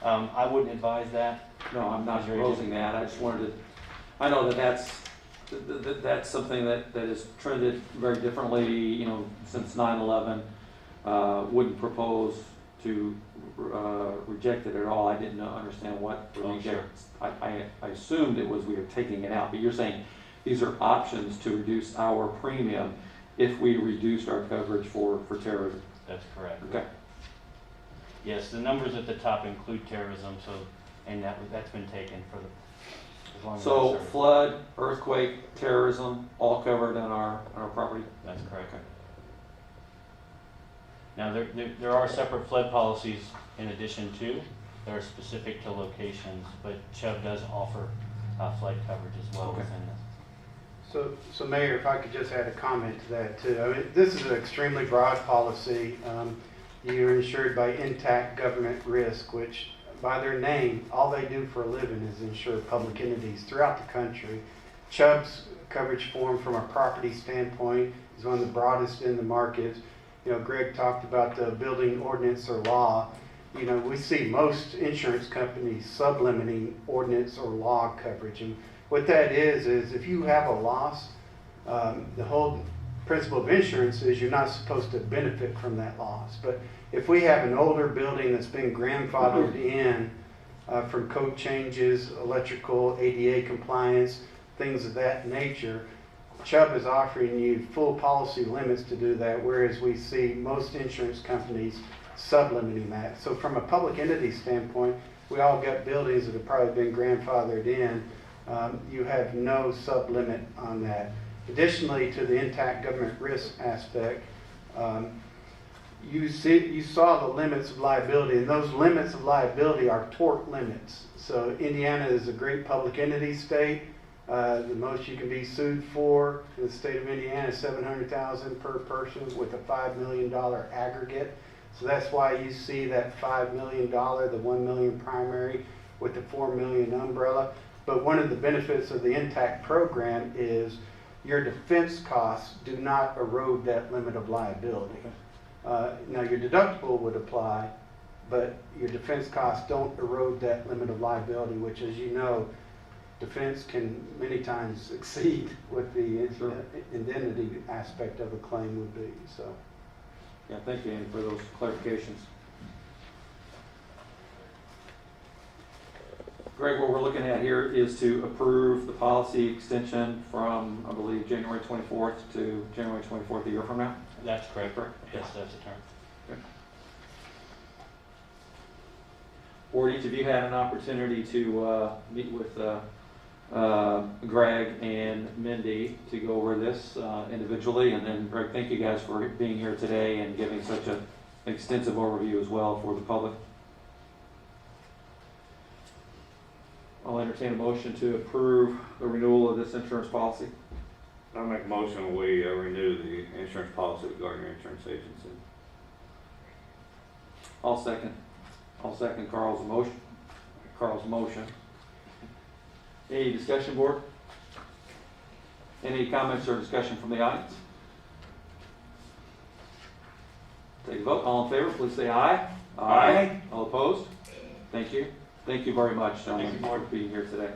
I wouldn't advise that. No, I'm not proposing that. I just wanted to, I know that's something that has trended very differently, you know, since 9/11. Wouldn't propose to reject it at all. I didn't understand what the reject. Sure. I assumed it was we were taking it out, but you're saying these are options to reduce our premium if we reduced our coverage for terrorism. That's correct. Okay. Yes, the numbers at the top include terrorism, so and that's been taken for as long as So it's flood, earthquake, terrorism, all covered on our property. That's correct. Okay. Now there are separate flood policies in addition to that are specific to locations, but Chubb does offer flood coverage as well within this. So Mayor, if I could just add a comment to that too. I mean, this is an extremely broad policy. You're insured by intact government risk, which by their name, all they do for a living is insure public entities throughout the country. Chubb's coverage form from a property standpoint is one of the broadest in the market. You know, Greg talked about the building ordinance or law. You know, we see most insurance companies sublimiting ordinance or law coverage. And what that is if you have a loss, the whole principle of insurance is you're not supposed to benefit from that loss. But if we have an older building that's been grandfathered in from code changes, electrical, ADA compliance, things of that nature, Chubb is offering you full policy limits to do that, whereas we see most insurance companies sublimiting that. So from a public entity standpoint, we all got buildings that have probably been grandfathered in. You have no sublimit on that. Additionally, to the intact government risk aspect, you saw the limits of liability, and those limits of liability are tort limits. So Indiana is a great public entity state. The most you can be sued for in the state of Indiana is $700,000 per person with a $5 million aggregate. So that's why you see that $5 million, the $1 million primary with the $4 million umbrella. But one of the benefits of the intact program is your defense costs do not erode that limit of liability. Now your deductible would apply, but your defense costs don't erode that limit of liability, which, as you know, defense can many times exceed what the indemnity aspect of a claim would be. So, Yeah, thank you, Andy, for those clarifications. Greg, what we're looking at here is to approve the policy extension from, I believe, January 24th to January 24th a year from now. That's correct. Yes, that's the term. Okay. Board, each of you had an opportunity to meet with Greg and Mindy to go over this individually. And then, Greg, thank you guys for being here today and giving such an extensive overview as well for the public. I'll entertain a motion to approve the renewal of this insurance policy. I'll make a motion, we renew the insurance policy with Gardner Insurance Agency. I'll second Carl's motion. Any discussion, board? Any comments or discussion from the audience? Take a vote. All in favor, please say aye. Aye. All opposed? Thank you. Thank you very much, gentlemen, Thank you, for board. being here today.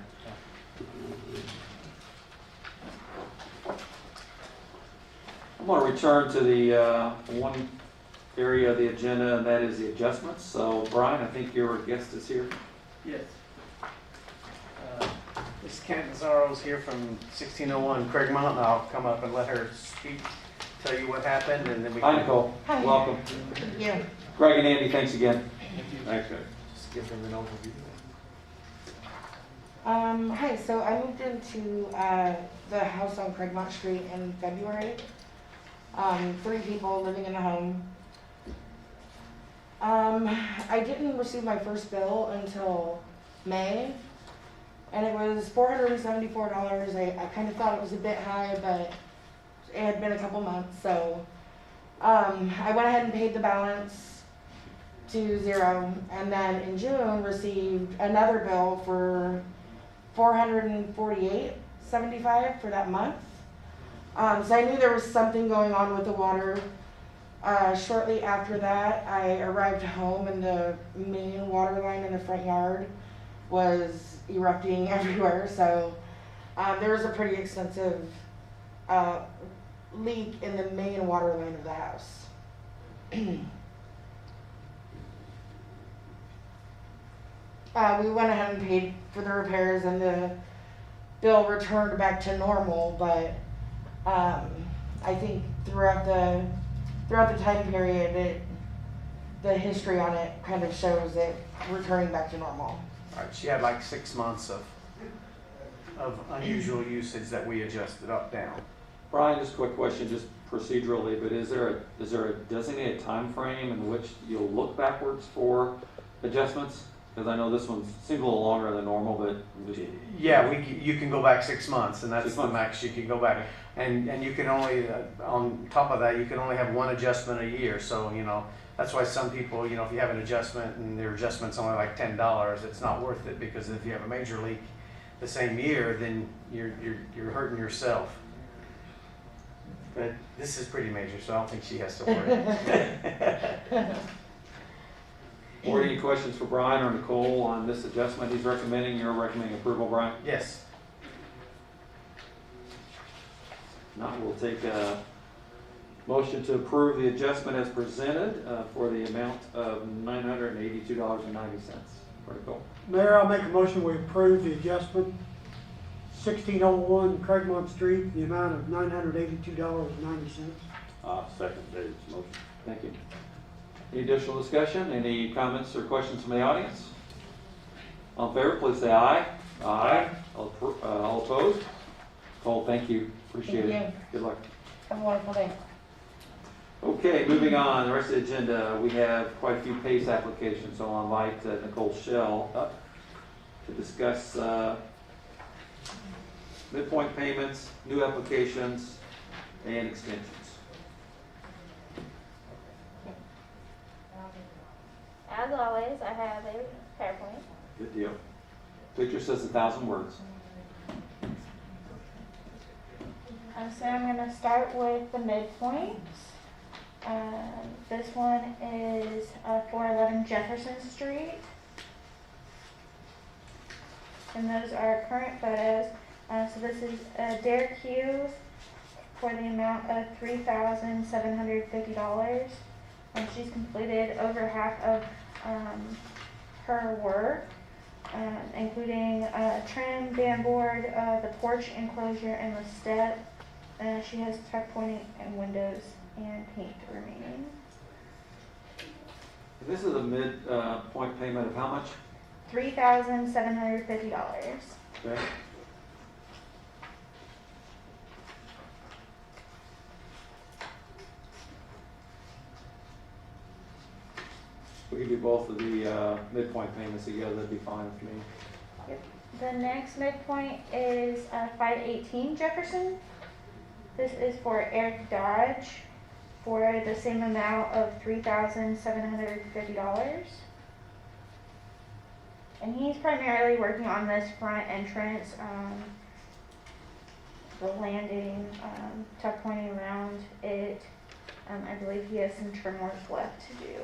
I'm going to return to the one area of the agenda, and that is the adjustments. So, Brian, I think your guest is here. Yes. Miss Kent Nazzaro's here from 1601 Cragmont, and I'll come up and let her speak, tell you what happened, and then we Hi, can Nicole. Hi. Welcome. Thank you. Greg and Andy, thanks again. Thanks, guys. just give them an overview. Hi, so I moved into the house on Cragmont Street in February. 3 people living in the home. I didn't receive my first bill until May, and it was $474. I kind of thought it was a bit high, but it had been a couple months, so I went ahead and paid the balance to 0, and then in June received another bill for $448.75 for that month. So I knew there was something going on with the water. Shortly after that, I arrived home and the main water line in the front yard was erupting everywhere. So there was a pretty extensive leak in the main water line of the house. We went ahead and paid for the repairs, and the bill returned back to normal, but I think throughout the time period, the history on it kind of shows it returning back to normal. All right, she had like 6 months of unusual usage that we adjusted up, down. Brian, just a quick question, just procedurally, but is there a designated time frame in which you'll look backwards for adjustments? Because I know this one seems a little longer than normal, but I'm just... Yeah, you can go back 6 months, and that's 6 the months. max you can go back. And you can only, on top of that, you can only have 1 adjustment a year. So, that's why some people, if you have an adjustment and their adjustment's only like $10, it's not worth it, because if you have a major leak the same year, then you're hurting yourself. But this is pretty major, so I don't think she has to worry. Board, any questions for Brian or Nicole on this adjustment he's recommending? You're recommending approval, Brian? Yes. Not, we'll take a motion to approve the adjustment as presented for the amount of $982.90. For Nicole. Mayor, I'll make a motion we approve the adjustment. 1601 Cragmont Street, the amount of $982.90. Second David's motion. Thank you. Any additional discussion? Any comments or questions from the audience? All in favor, please say aye. Aye. All opposed? Cole, thank you. Appreciate Thank it. Good luck. Have a wonderful day. Okay, moving on, the rest of the agenda, we have quite a few PACE applications, so I'll invite Nicole Shell up to discuss midpoint payments, new applications, and extensions. As always, I have a PowerPoint. Good deal. Picture says 1,000 words. So I'm going to start with the midpoints. This one is 411 Jefferson Street. And those are current photos. So this is Derek Hughes for the amount of $3,750. She's completed over half of her work, including trim, baseboard, the porch enclosure, and the step. She has tuck pointing and windows and paint remaining. This is a midpoint payment of how much? $3,750. Okay. We can do both of the midpoint payments together, that'd be fine with me. Yep. The next midpoint is 518 Jefferson. This is for Eric Dodge for the same amount of $3,750. And he's primarily working on this front entrance, the landing, tuck pointing around it. I believe he has some trim work left to do.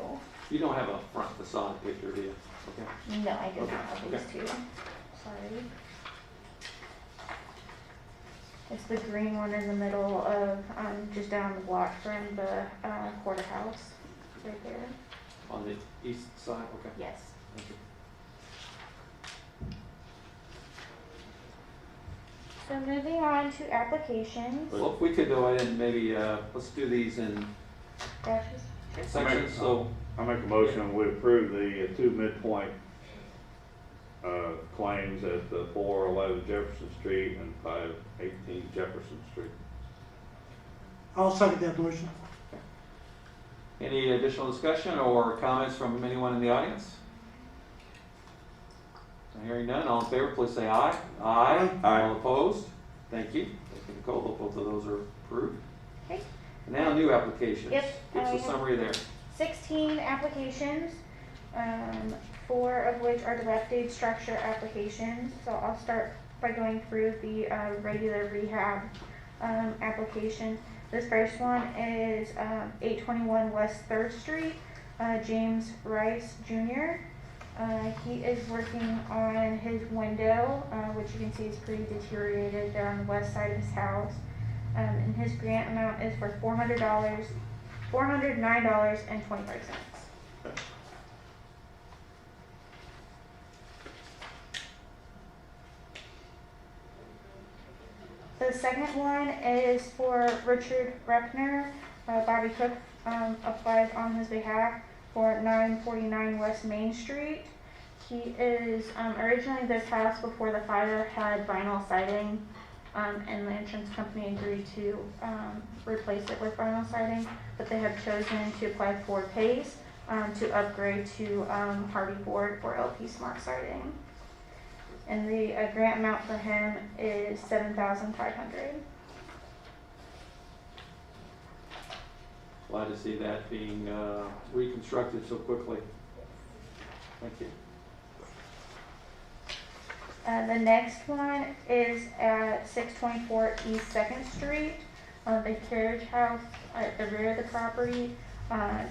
You don't have a front facade picture, do you? Okay. No, I do not have Okay. these two. Sorry. It's the green one in the middle of, just down the block from the courthouse, right there. On the east side, okay. Yes. Thank you. So moving on to applications. Well, if we could go ahead and maybe, let's do these in Dashes. sections, so. I make a motion, we approve the two midpoint claims at the 411 Jefferson Street and 518 Jefferson Street. I'll second that motion. Any additional discussion or comments from anyone in the audience? Hearing none, all in favor, please say aye. Aye. Aye. All opposed? Thank you. Thank you, Nicole. Both of those are approved. Okay. And now new applications. Yep, Give us a summary there. 16 applications, 4 of which are direct aid structure applications. So I'll start by going through the regular rehab application. This first one is 821 West 3rd Street, James Rice Jr. He is working on his window, which you can see is pretty deteriorated there on the west side of his house. And his grant amount is for $409.25. The second one is for Richard Repner. Bobby Cook applied on his behalf for 949 West Main Street. He is, originally this house before the fire had vinyl siding, and the insurance company agreed to replace it with vinyl siding, but they have chosen to apply for PACE to upgrade to hardy board or LP Smart siding. And the grant amount for him is $7,500. Glad to see that being reconstructed so quickly. Thank you. The next one is at 624 East 2nd Street, the carriage house at the rear of the property.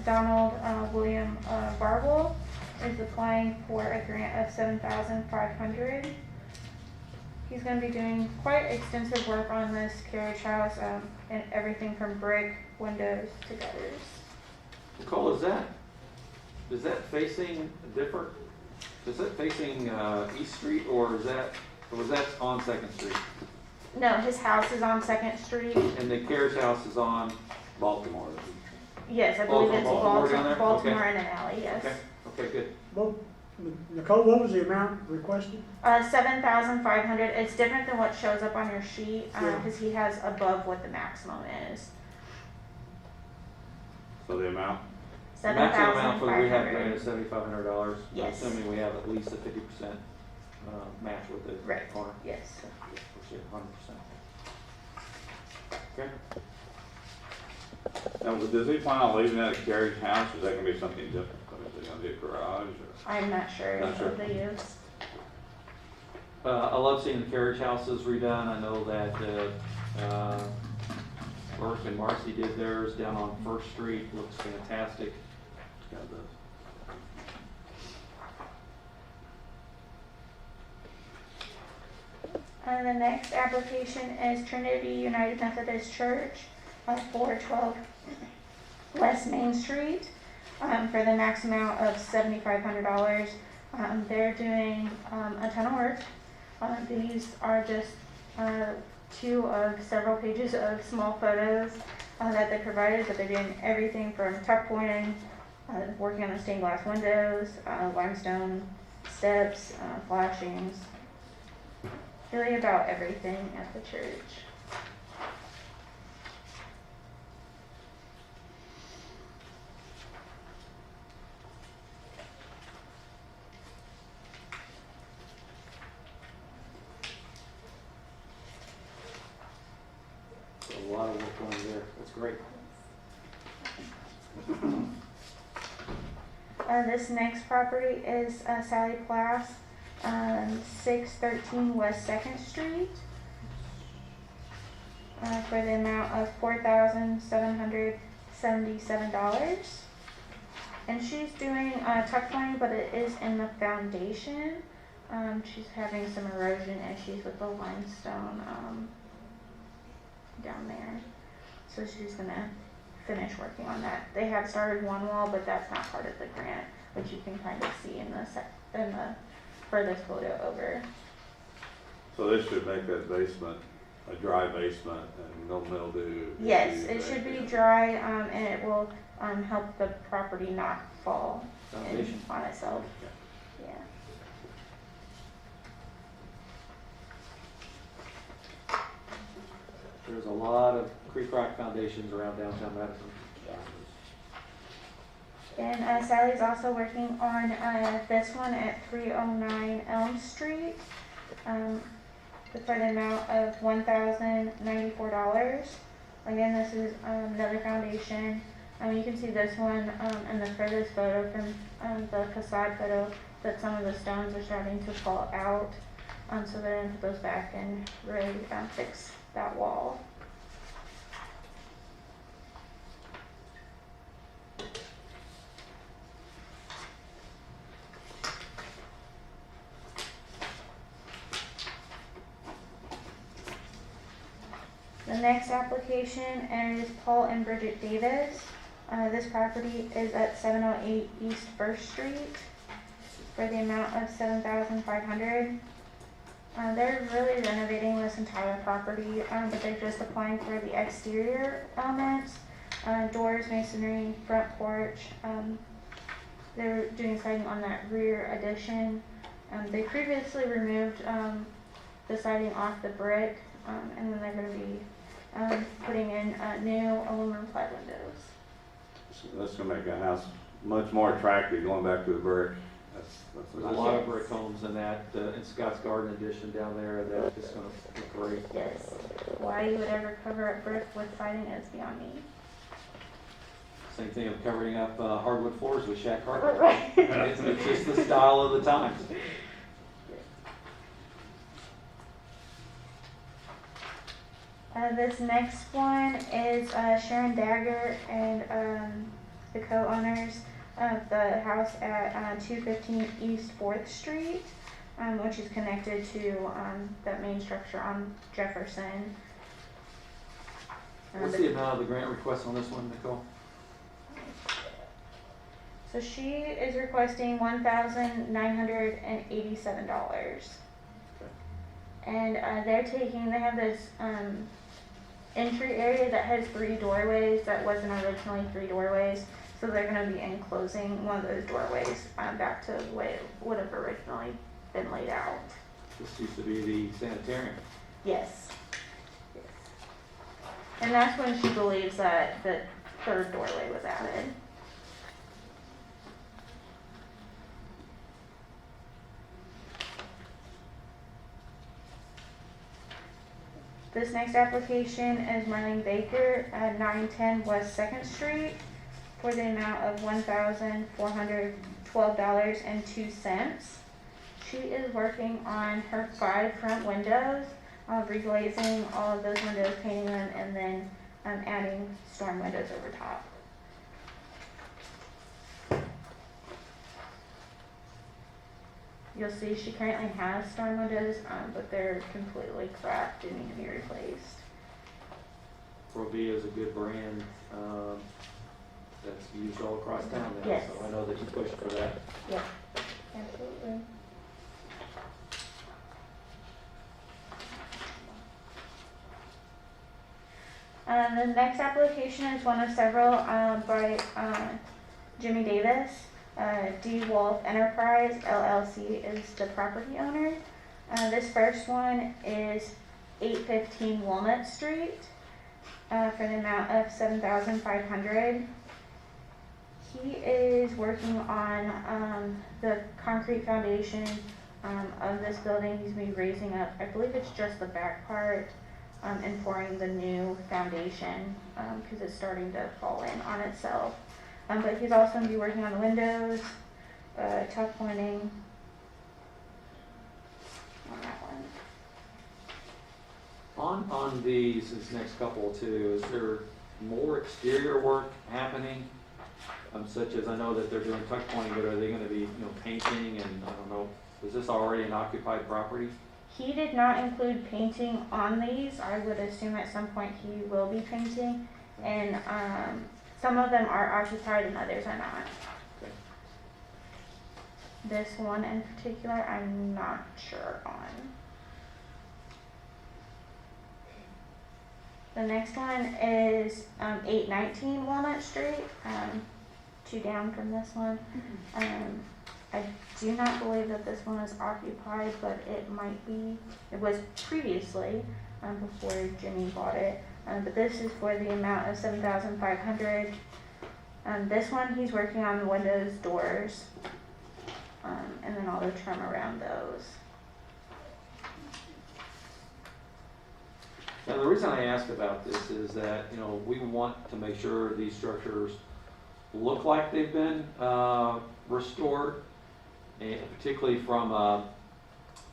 Donald William Barble is applying for a grant of $7,500. He's going to be doing quite extensive work on this carriage house, and everything from brick, windows to gutters. Nicole, is that facing different? Is that facing East Street, or is that Or was that on Second Street? No, his house is on Second Street. And the carriage house is on, Baltimore. Yes, I believe it's Baltimore down there? Baltimore Okay. in an alley, yes. okay, okay, good. Well, Nicole, what was the amount requested? 7,500. It's different than what shows up on your sheet, Yeah. because he has above what the maximum is. So the amount? The maximum amount for the rehab grant 7,500. is $7,500. Yes. Assuming we have at least a 50% match with the Right. corner. Yes. Which is 100%. Okay. Now, does he plan on leaving that a carriage house, or is that gonna be something different? Is it gonna be a garage, or? I'm not sure Not sure. of the use. I love seeing the carriage houses redone. I know that Burke and Marcy did theirs down on First Street. Looks fantastic. Got this. The next application is Trinity United Methodist Church, 412 West Main Street, for the max amount of $7,500. They're doing a ton of work. These are just two of several pages of small photos that they provided, but they're doing everything from tuck pointing, working on the stained glass windows, limestone steps, flashings, really about everything at the church. A lot of work going there. That's great. This next property is Sally Plath, 613 West 2nd Street, for the amount of $4,777. And she's doing tuck pointing, but it is in the foundation. She's having some erosion issues with the limestone down there. So she's gonna finish working on that. They have started one wall, but that's not part of the grant, which you can kind of see in the furthest photo over. So this should make that basement a dry basement and no mildew? Yes, it should be dry, and it will help the property not fall in Foundation. on itself. Yeah. There's a lot of creek rock foundations around downtown Madison. And Sally's also working on this one at 309 Elm Street, for the amount of $1,094. Again, this is another foundation. You can see this one in the furthest photo from the facade photo that some of the stones are starting to fall out. So they're going to put those back and really fix that wall. The next application is Paul and Bridget Davis. This property is at 708 East First Street for the amount of $7,500. They're really renovating this entire property, but they're just applying for the exterior elements, doors, masonry, front porch. They're doing siding on that rear addition. They previously removed the siding off the brick, and then they're going to be putting in new aluminum clad windows. So that's gonna make a house much more attractive, going back to the brick. There's a lot of brick homes in that, in Scott's Garden addition down there that is gonna look great. Yes. Why you would ever cover up brick with siding is beyond me. Same thing of covering up hardwood floors with shag carpet. Right. It's just the style of the times. This next one is Sharon Dagger and the co-owners of the house at 215 East 4th Street, which is connected to that main structure on Jefferson. What's the amount of the grant request on this one, Nicole? So she is requesting $1,987. and they have this entry area that has 3 doorways that wasn't originally 3 doorways. So they're going to be enclosing one of those doorways back to the way it would have originally been laid out. This used to be the sanitarium. Yes. Yes. And that's when she believes that the 3rd doorway was added. This next application is Marlene Baker at 910 West 2nd Street for the amount of $1,412.02. She is working on her 5 front windows, reglazing all of those windows, painting them, and then adding storm windows over top. You'll see she currently has storm windows, but they're completely cracked and need to be replaced. Probi is a good brand that's used all across town now, Yes. so I know that you pushed for that. Yeah, absolutely. The next application is one of several by Jimmy Davis. D. Wolf Enterprise LLC is the property owner. This first one is 815 Walnut Street for the amount of $7,500. He is working on the concrete foundation of this building. He's going to be raising up, I believe it's just the back part, and pouring the new foundation because it's starting to fall in on itself. But he's also going to be working on the windows, tuck pointing on that one. On these, this next couple too, is there more exterior work happening? Such as, I know that they're doing tuck pointing, but are they gonna be, painting and, I don't know, is this already an occupied property? He did not include painting on these. I would assume at some point he will be painting, and some of them are occupied and others are not. Okay. This one in particular, I'm not sure on. The next one is 819 Walnut Street, 2 down from this one. I do not believe that this one is occupied, but it might be. It was previously, before Jimmy bought it. But this is for the amount of $7,500. This one he's working on the windows, doors, and then all the trim around those. Now, the reason I ask about this is that, we want to make sure these structures look like they've been restored, and particularly from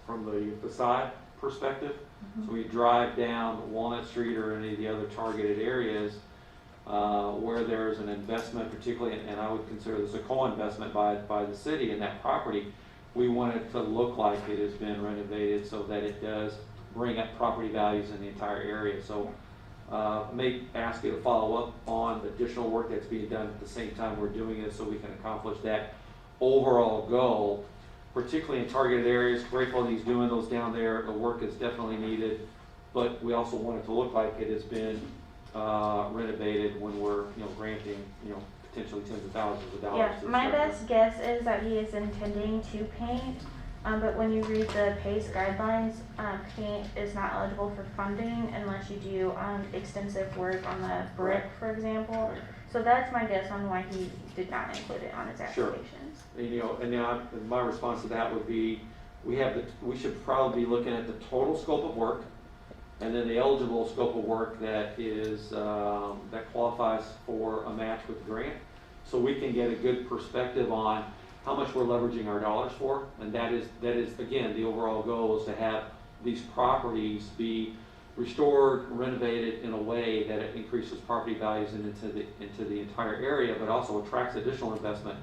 the facade perspective. So we drive down Walnut Street or any of the other targeted areas where there's an investment, particularly, and I would consider this a co-investment by the city in that property. We want it to look like it has been renovated so that it does bring up property values in the entire area. So may ask you to follow up on the additional work that's being done at the same time we're doing it so we can accomplish that overall goal, particularly in targeted areas. Grateful that he's doing those down there. The work is definitely needed, but we also want it to look like it has been renovated when we're granting potentially tens of thousands of dollars. Yeah, my best guess is that he is intending to paint, but when you read the PACE guidelines, paint is not eligible for funding unless you do extensive work on the brick, for example. So that's my guess on why he did not include it on his applications. Sure. And my response to that would be, we should probably be looking at the total scope of work, and then the eligible scope of work that is that qualifies for a match with the grant, so we can get a good perspective on how much we're leveraging our dollars for. And that is again, the overall goal is to have these properties be restored, renovated in a way that it increases property values into the entire area, but also attracts additional investment.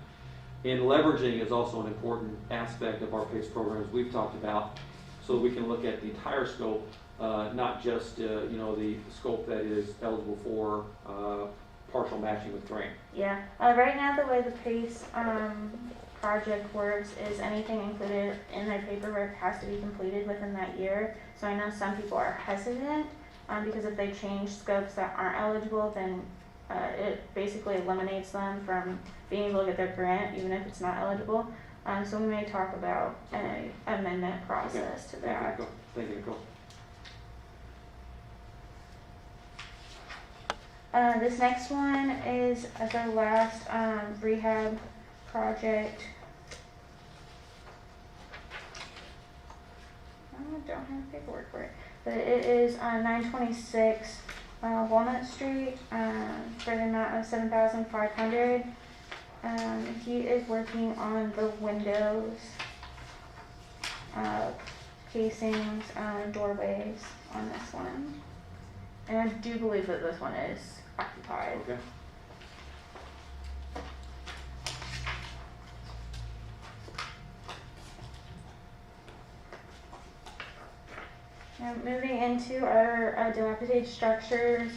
And leveraging is also an important aspect of our PACE programs we've talked about, so we can look at the entire scope, not just the scope that is eligible for partial matching with grant. Yeah, right now the way the PACE project works is anything included in their paperwork has to be completed within that year. So I know some people are hesitant, because if they change scopes that aren't eligible, then it basically eliminates them from being able to get their grant, even if it's not eligible. So we may talk about an amendment process to that. Thank you, Nicole. This next one is the last rehab project. I don't have paperwork for it, but it is 926 Walnut Street for the amount of $7,500. He is working on the windows, casings, doorways on this one. And I do believe that this one is occupied. Okay. Now, moving into our dilapidated structures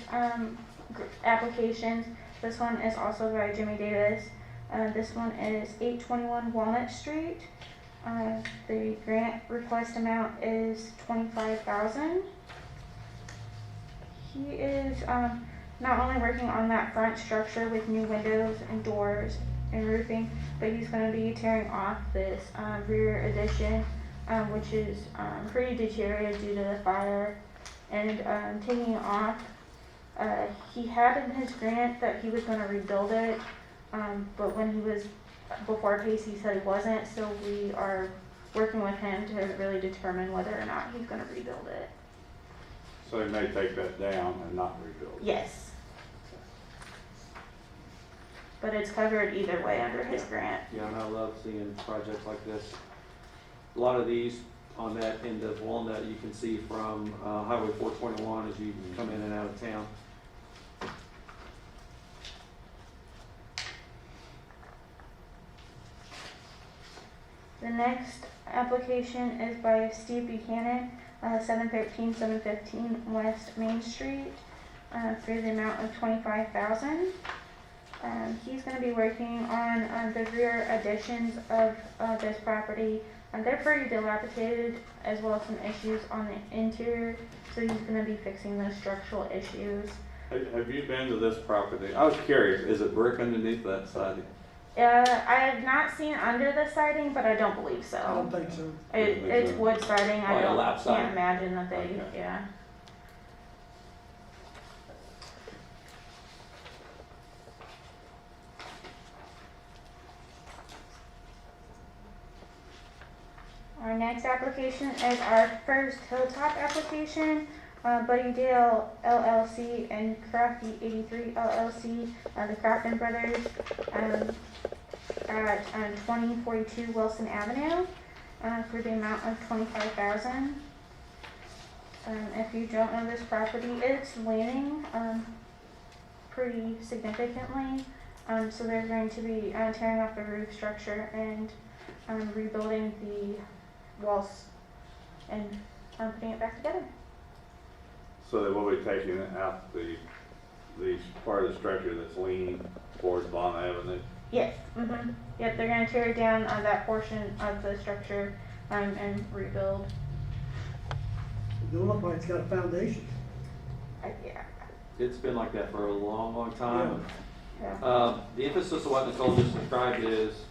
applications. This one is also by Jimmy Davis. This one is 821 Walnut Street. The grant request amount is $25,000. He is not only working on that front structure with new windows and doors and roofing, but he's going to be tearing off this rear addition, which is pretty deteriorated due to the fire, and taking it off. He had in his grant that he was going to rebuild it, but when he was before PACE, he said he wasn't, so we are working with him to really determine whether or not he's going to rebuild it. So they may take that down and not rebuild. Yes. But it's covered either way under his grant. Yeah, and I love seeing projects like this. A lot of these on that end of Walnut, you can see from Highway 421 as you come in and out of town. The next application is by Steve Buchanan, 713, 715 West Main Street, for the amount of $25,000. He's going to be working on the rear additions of this property. They're pretty dilapidated, as well as some issues on the interior, so he's going to be fixing those structural issues. Have you been to this property? I was curious, is it brick underneath that siding? I have not seen under the siding, but I don't believe so. I don't think so. It's wood siding. I Probably a lap siding. can't imagine that they, Okay. yeah. Our next application is our first Hilltop application. Buddy Dale LLC and Crafty 83 LLC, the Crafton Brothers, at 2042 Wilson Avenue, for the amount of $25,000. If you don't know this property, it's leaning pretty significantly. So they're going to be tearing off the roof structure and rebuilding the walls and putting it back together. So they will be taking out the part of the structure that's leaning towards Walnut Avenue. Yes. Mm-hmm. Yep. They're going to tear down that portion of the structure and rebuild. It don't look like it's got a foundation. Yeah. It's been like that for a long, long time. Yeah. The emphasis of what Nicole just described is,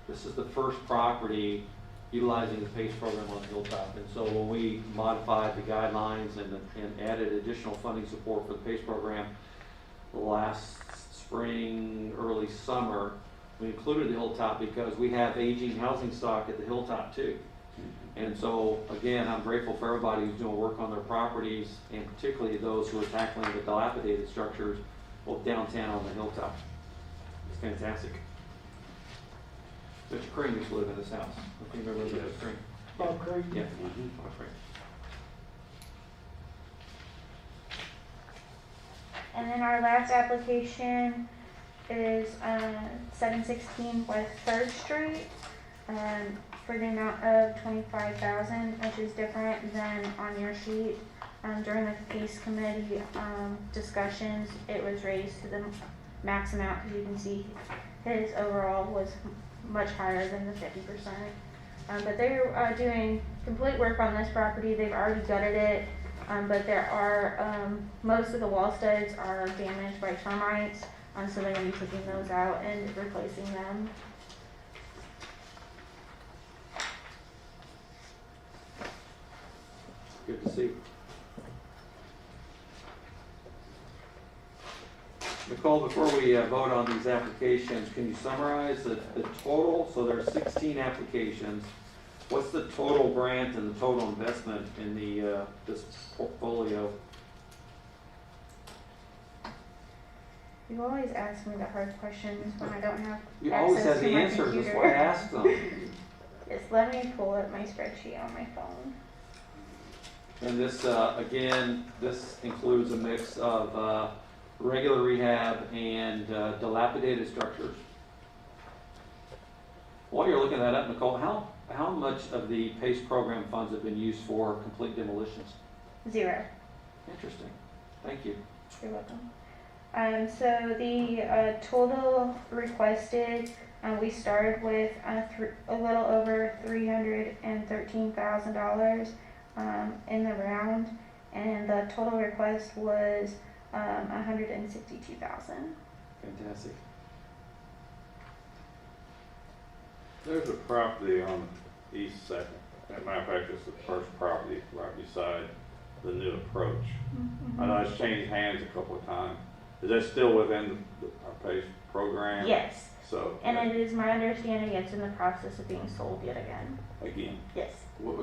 this is the first property utilizing the PACE program on Hilltop. And so when we modified the guidelines and added additional funding support for the PACE program last spring, early summer, we included the Hilltop because we have aging housing stock at the Hilltop too. And so, again, I'm grateful for everybody who's doing work on their properties, and particularly those who are tackling the dilapidated structures, both downtown on the Hilltop. It's fantastic. Mr. Crane used to live in this house. I think everybody knows Crane. Bob Craig? Yeah. Bob Crane. And then our last application is 716 West 3rd Street, for the amount of $25,000, which is different than on your sheet. During the PACE committee discussions, it was raised to the max amount, because you can see his overall was much higher than the 50%. But they're doing complete work on this property. They've already gutted it, but there are, most of the wall studs are damaged by termites, so they're going to be taking those out and replacing them. Good to see. Nicole, before we vote on these applications, can you summarize the total? So there are 16 applications. What's the total grant and the total investment in the this portfolio? You always ask me the hard questions when I don't have You always access have to the my answers, that's computer. why I asked them. Yes, let me pull up my spreadsheet on my phone. And this, again, this includes a mix of regular rehab and dilapidated structures. While you're looking that up, Nicole, how much of the PACE program funds have been used for complete demolitions? 0. Interesting. Thank you. You're welcome. So the total requested, we started with a little over $313,000 in the round, and the total request was $162,000. Fantastic. There's a property on East Second. As a matter of fact, it's the first property right beside the new approach. I know it's changed hands a couple of times. Is that still within our PACE program? Yes. So. And it is my understanding it's in the process of being sold yet again. Again. Yes.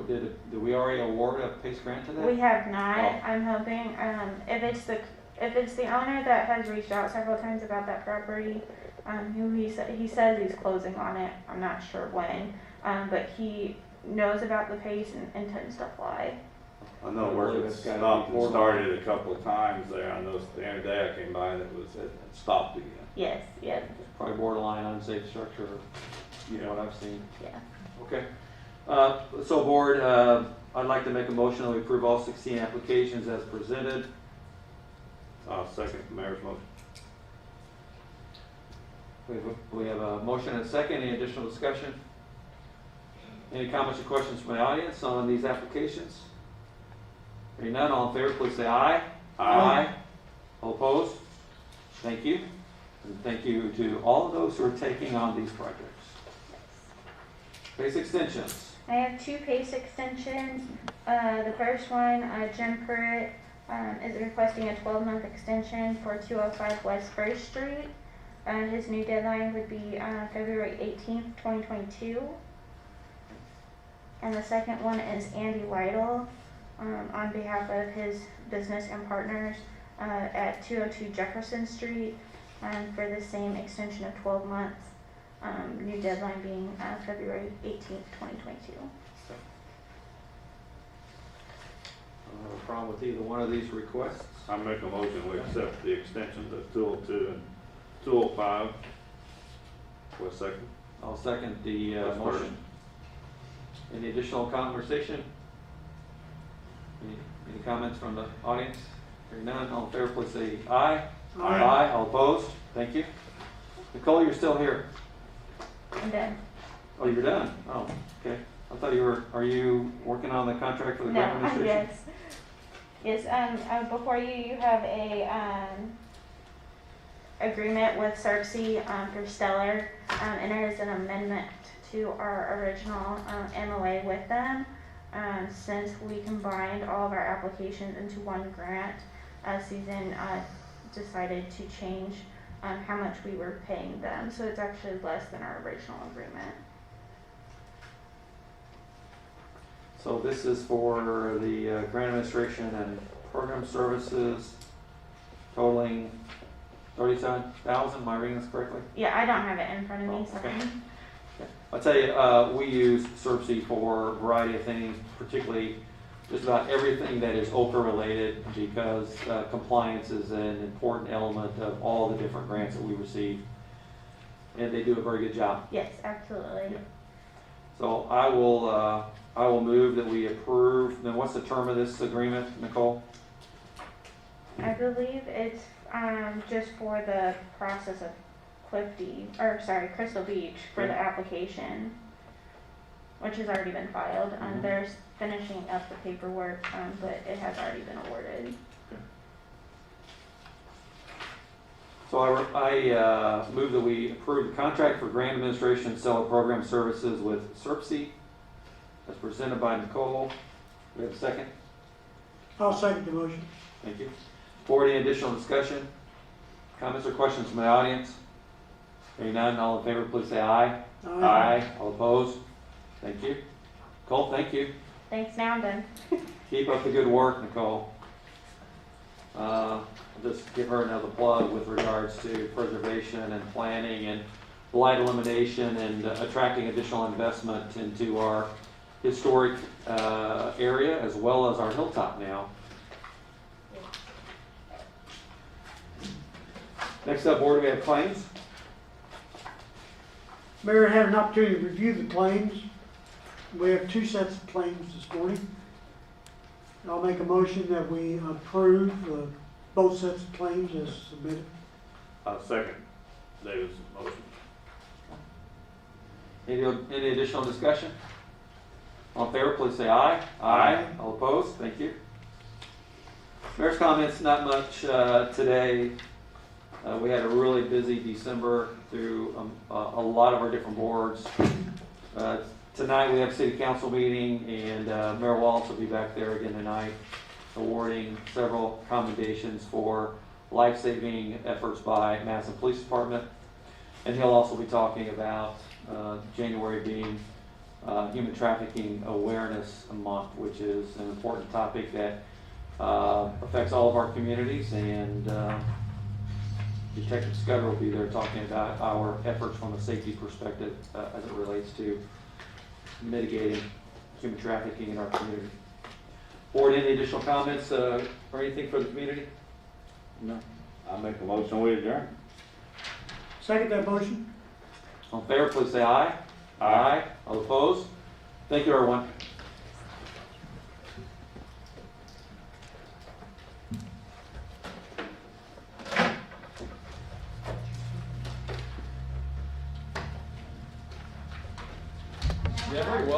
Did we already award a PACE grant to that? We have not. Oh. I'm hoping if it's the owner that has reached out several times about that property, who he says he's closing on it. I'm not sure when, but he knows about the PACE and intends to apply. I know work has stopped and started a couple of times there. I noticed the other day I came by and it stopped again. Yes. Yeah. Probably borderline unsafe structure, what I've seen. Yeah. Okay. So board, I'd like to make a motion that we approve all 16 applications as presented. I'll second the mayor's motion. We have a motion and a second. Any additional discussion? Any comments or questions from the audience on these applications? Hearing none, all in favor, please say aye. Aye. All opposed? Thank you. And thank you to all of those who are taking on these projects. PACE extensions. I have 2 PACE extensions. The first one, Jim Pruitt is requesting a 12-month extension for 205 West 1st Street. His new deadline would be February 18th, 2022. And the second one is Andy Lytle on behalf of his business and partners at 202 Jefferson Street for the same extension of 12 months. New deadline being February 18th, 2022. I don't have a problem with either one of these requests. I make a motion we accept the extensions of 202 and 205. For a second. I'll second the That's motion. first. Any additional conversation? Any comments from the audience? Hearing none, all in favor, please say aye. Aye. All opposed? Thank you. Nicole, you're still here. I'm done. Oh, you're done? Oh, okay. I thought are you working on the contract for the grant No, administration? yes. Before you have a agreement with Cersei for Stellar, and it is an amendment to our original MOA with them. Since we combined all of our applications into one grant, Susan decided to change how much we were paying them. So it's actually less than our original agreement. So this is for the grant administration and program services totaling 37,000. Am I reading this correctly? Yeah, I don't have it in front of me, sorry. Okay. I'll tell you, we use Cersei for a variety of things, particularly just about everything that is OPA related, because compliance is an important element of all the different grants that we receive. And they do a very good job. Yes, absolutely. Yeah. So I will move that we approve. Then what's the term of this agreement, Nicole? I believe it's just for the process of Crystal Beach for the application, which has already been filed. They're finishing up the paperwork, but it has already been awarded. So I move that we approve the contract for grant administration and seller program services with SERPC as presented by Nicole. We have a second? I'll second the motion. Thank you. Board, any additional discussion? Comments or questions from the audience? Hearing none, all in favor, please say aye. Aye. All opposed? Thank you. Nicole, thank you. Thanks, now I'm done. Keep up the good work, Nicole. I'll just give her another plug with regards to preservation and planning and blight elimination and attracting additional investment into our historic area as well as our hilltop now. Next up, board, we have claims. Mayor, had an opportunity to review the claims. We have 2 sets of claims this morning. I'll make a motion that we approve both sets of claims as submitted. Second David's motion. Any additional discussion? All in favor, please say aye. Aye. All opposed? Thank you. Mayor's comments, not much today. We had a really busy December through a lot of our different boards. Tonight we have city council meeting, and Mayor Wallace will be back there again tonight, awarding several commendations for life-saving efforts by Madison Police Department. And he'll also be talking about January being Human Trafficking Awareness Month, which is an important topic that affects all of our communities. And Detective Scudder will be there talking about our efforts from a safety perspective as it relates to mitigating human trafficking in our community. Board, any additional comments or anything for the community? No. I make a motion, we adjourn. Second that motion. All in favor, please say aye. Aye. All opposed? Thank you, everyone. Yeah, very well.